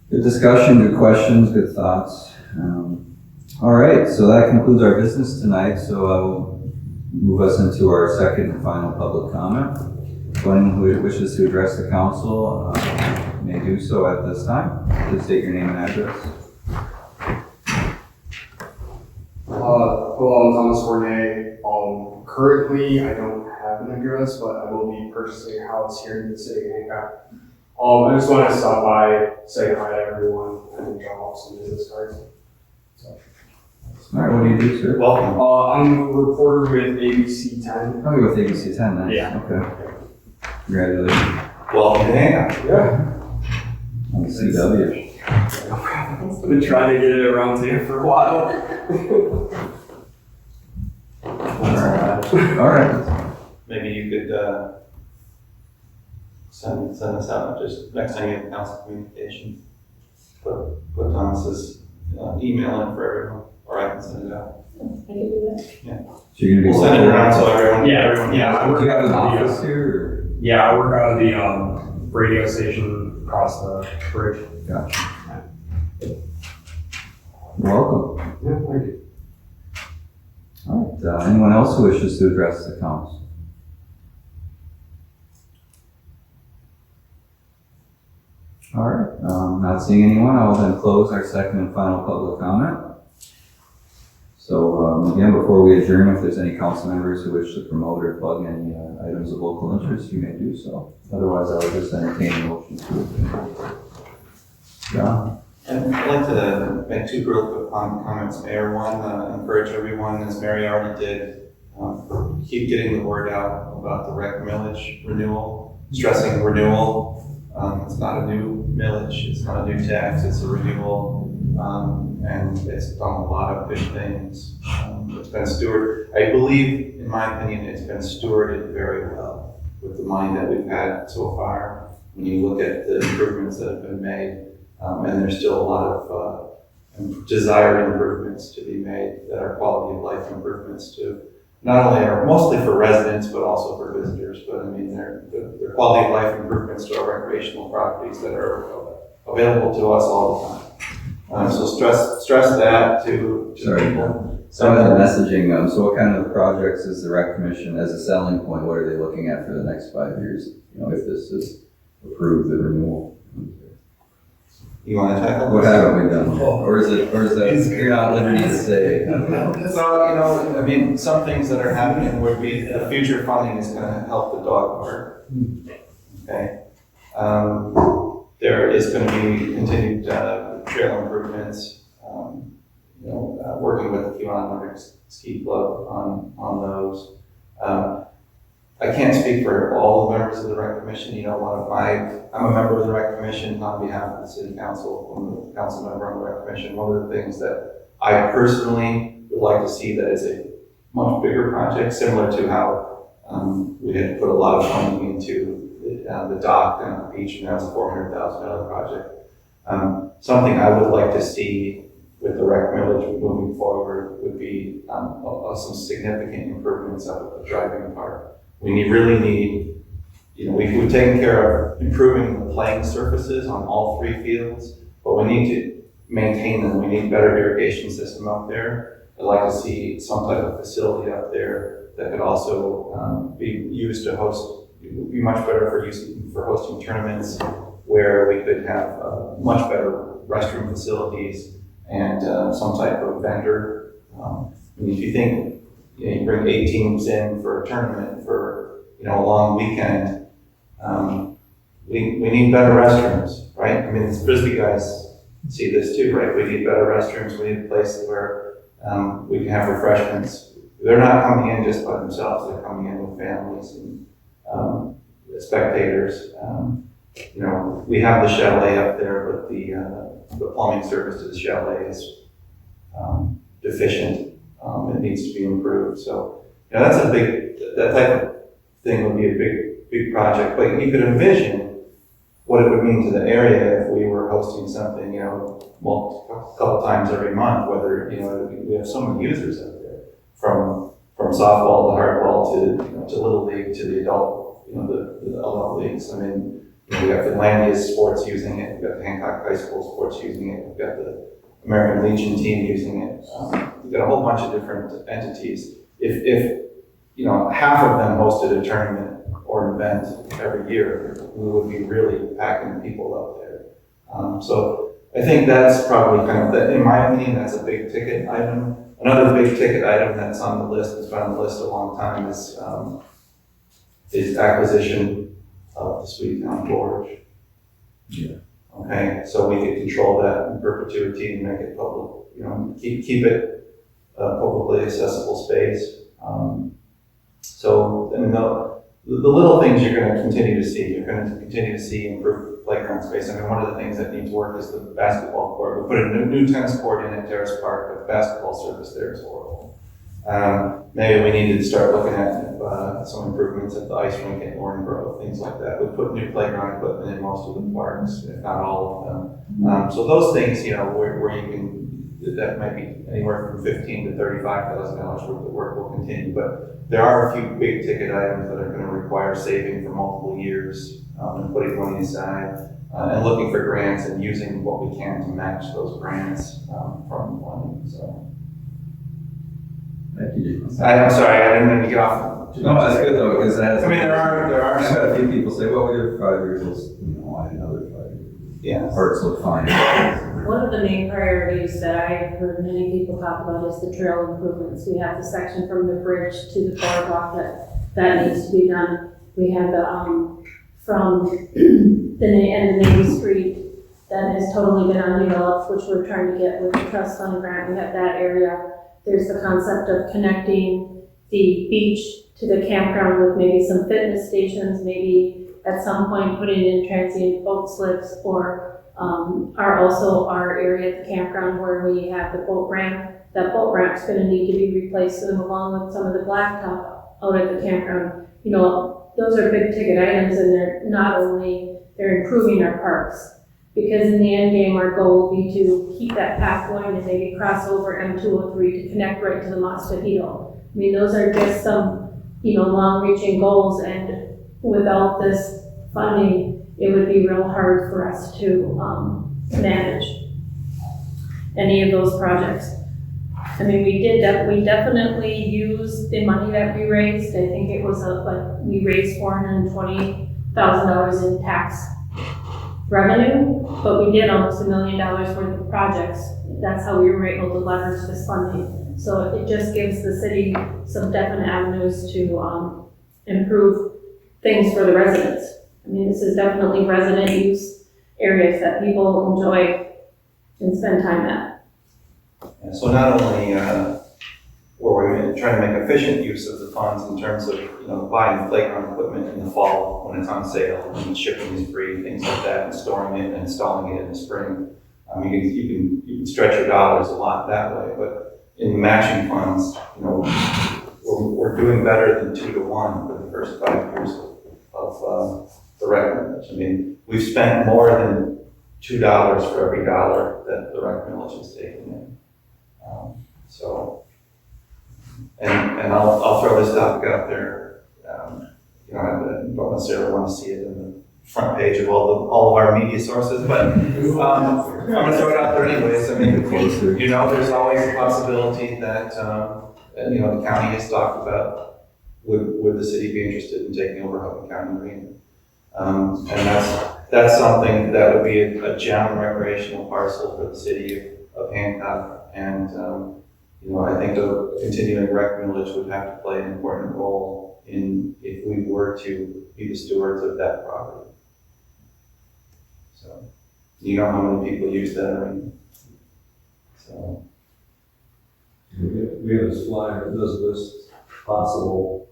Good discussion, good questions, good thoughts. All right, so that concludes our business tonight. So I will move us into our second and final public comment. Anyone who wishes to address the council may do so at this time. Please state your name and address. Hello, I'm Thomas Fournier. Currently, I don't have an address, but I will be purchasing a house here in the city of Hanock. I just want to stop by, say hi to everyone, and drop off some business cards. All right, what do you do, sir? Welcome. I'm a reporter with ABC 10. Oh, you're with ABC 10, nice. Yeah. Okay. Congratulations. Welcome to Hanock. Yeah. On the CW. I've been trying to get it around here for a while. All right. Maybe you could send us out just next time you have council communication. Put Thomas's email in for everyone, or I can send it out. I can do that. So you're gonna be. We'll send it around so everyone. Do you have an office here? Yeah, I work out of the radio station across the bridge. Gotcha. Welcome. Yeah, thank you. All right, anyone else who wishes to address the council? All right, not seeing anyone, I will then close our second and final public comment. So again, before we adjourn, if there's any council members who wish to promote or plug any items of local interest, you may do so. Otherwise, I will just entertain a motion to adjourn. John? I'd like to make 2 real quick comments, Mayor. One, encourage everyone, as Mary already did, keep getting the word out about the rec millage renewal, stressing renewal. It's not a new millage, it's not a new tax, it's a renewal, and it's done a lot of good things. It's been I believe, in my opinion, it's been stewarded very well with the money that we've had so far. When you look at the improvements that have been made, and there's still a lot of desired improvements to be made that are quality of life improvements to not only are mostly for residents, but also for visitors. But I mean, they're quality of life improvements to our recreational properties that are available to us all the time. So stress that to Sorry. people. So in the messaging, so what kind of projects is the rec commission as a selling point? What are they looking at for the next 5 years? If this is approved, the renewal. You want to tackle What this? haven't we done? Or is that, you're not at liberty to say? So, I mean, some things that are happening would be the future funding is going to help the dog park. Okay. There is going to be continued trail improvements. working with the Hanock Ski Club on those. I can't speak for all the members of the rec commission. I'm a member of the rec commission on behalf of the city council. I'm a council member on the rec commission. One of the things that I personally would like to see that is a much bigger project, similar to how we had put a lot of funding into the dock down at the beach, and that was a $400,000 project. Something I would like to see with the rec millage moving forward would be some significant improvements of the driving park. Really need, we've taken care of improving the playing surfaces on all 3 fields, but we need to maintain them. We need better irrigation system up there. I'd like to see some type of facility up there that could also be used to host, be much better for hosting tournaments, where we could have much better restroom facilities and some type of vendor. If you think you bring 8 teams in for a tournament for a long weekend, we need better restrooms, right? I mean, the Frisbee guys see this too, right? We need better restrooms. We need places where we can have refreshments. They're not coming in just by themselves. They're coming in with families and spectators. We have the chalet up there, but the plumbing service to the chalet is deficient. It needs to be improved. So, that's that type of thing would be a big project. But you could envision what it would mean to the area if we were hosting something, a couple times every month. Whether we have so many users out there, from softball to hardball to little league to the adult, the adult leagues. I mean, we got Finlandia's sports using it. We've got the Hancock High School sports using it. We've got the American Legion team using it. We've got a whole bunch of different entities. If half of them hosted a tournament or an event every year, we would be really packing people up there. So I think that's probably in my opinion, that's a big ticket item. Another big ticket item that's on the list, that's been on the list a long time, is acquisition of the Sweet Town Gorge. Yeah. Okay, so we could control that in perpetuity and make it public, keep it a publicly accessible space. So, the little things you're going to continue to see. You're going to continue to see improved playground space. I mean, one of the things that needs work is the basketball court. We put a new tennis court in at Terrace Park, but the basketball surface there is horrible. Maybe we need to start looking at some improvements at the ice rink at Orange Grove, things like that. We put new playground equipment in most of the parks, if not all of them. So those things, where you can, that might be anywhere from $15,000 to $35,000 worth of work will continue. But there are a few big ticket items that are going to require saving for multiple years and putting money aside and looking for grants and using what we can to match those grants from funding. So. Thank you. I'm sorry, I didn't mean to get off. No, that's good though, because there are. I've had a few people say, well, we did 5 years, why another 5 years? Yeah. Parts look fine. One of the main priorities that I've heard many people talk about is the trail improvements. We have the section from the bridge to the boardwalk that needs to be done. We have the from the end of Navy Street that has totally been undeveloped, which we're trying to get with the trust fund grant. We have that area. There's the concept of connecting the beach to the campground with maybe some fitness stations, maybe at some point putting in transient boat slips, or our area at the campground where we have the boat ramp. That boat ramp's gonna need to be replaced soon, along with some of the blacktop out at the campground. Those are big ticket items, and they're improving our parks. Because in the end game, our goal will be to keep that path going and maybe cross over M203 to connect right to the Mosquito. I mean, those are just some, long-reaching goals, and without this funding, it would be real hard for us to manage any of those projects. I mean, we definitely used the money that we raised. I think it was we raised $420,000 in tax revenue, but we did almost $1 million worth of projects. That's how we were able to leverage this funding. So it just gives the city some definite avenues to improve things for the residents. I mean, this is definitely resident use areas that people enjoy and spend time at. And so not only were we trying to make efficient use of the funds in terms of, buying playground equipment in the fall when it's on sale and shipping is free, things like that, and storing it and installing it in the spring. You can stretch your dollars a lot that way, but in the matching funds, we're doing better than 2 to 1 for the first 5 years of the rec millage. I mean, we've spent more than $2 for every dollar that the rec millage has taken in. And I'll throw this topic out there. I don't necessarily want to see it in the front page of all of our media sources, but I'm going to throw it out there anyways. I mean, there's always a possibility that the county has talked about would the city be interested in taking over Hanock County Marina, and that's something that would be a gem recreational parcel for the city of Hancock, and I think the continuing rec millage would have to play an important role if we were to be the stewards of that property. So, how many people use that arena. So. We have this flyer that does list possible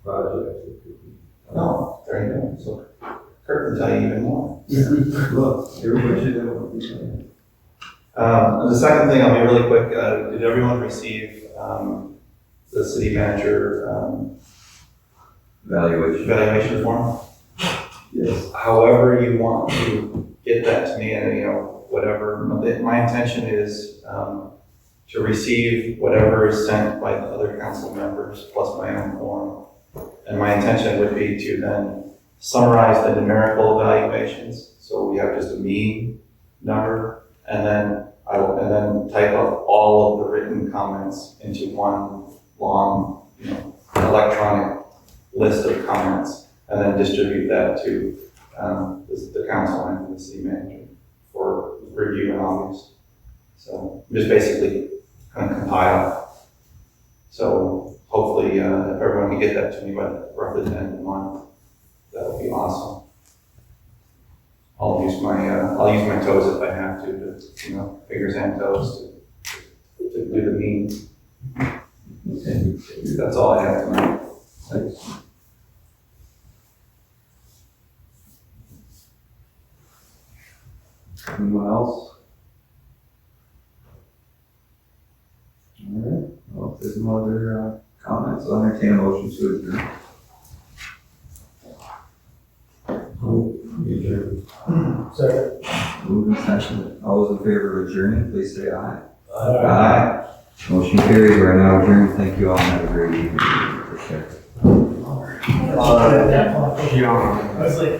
projects that could be. No, there you go. So Kurt can tell you even more. Well, everybody should know what we're saying. The second thing, I'll be really quick. Did everyone receive the city manager evaluation form? Yes. However you want to get that to me, and whatever. My intention is to receive whatever is sent by the other council members plus my own form. And my intention would be to then summarize the numerical evaluations. So we have just a mean number, and then type up all of the written comments into one long, electronic list of comments, and then distribute that to the council and the city manager for review in August. So just basically kind of compile. So hopefully, if everyone can get that to me by roughly the end of the month, that would be awesome. I'll use my toes if I have to fingers and toes to do the means. That's all I have tonight. Thanks. Anyone else? All right. Well, if there's no other comments, I'll entertain a motion to adjourn. Second. Moving second. All those in favor of adjourning, please say aye. Aye. Motion carried. We're now adjourned. Thank you all and have a great evening. Take care. I was like,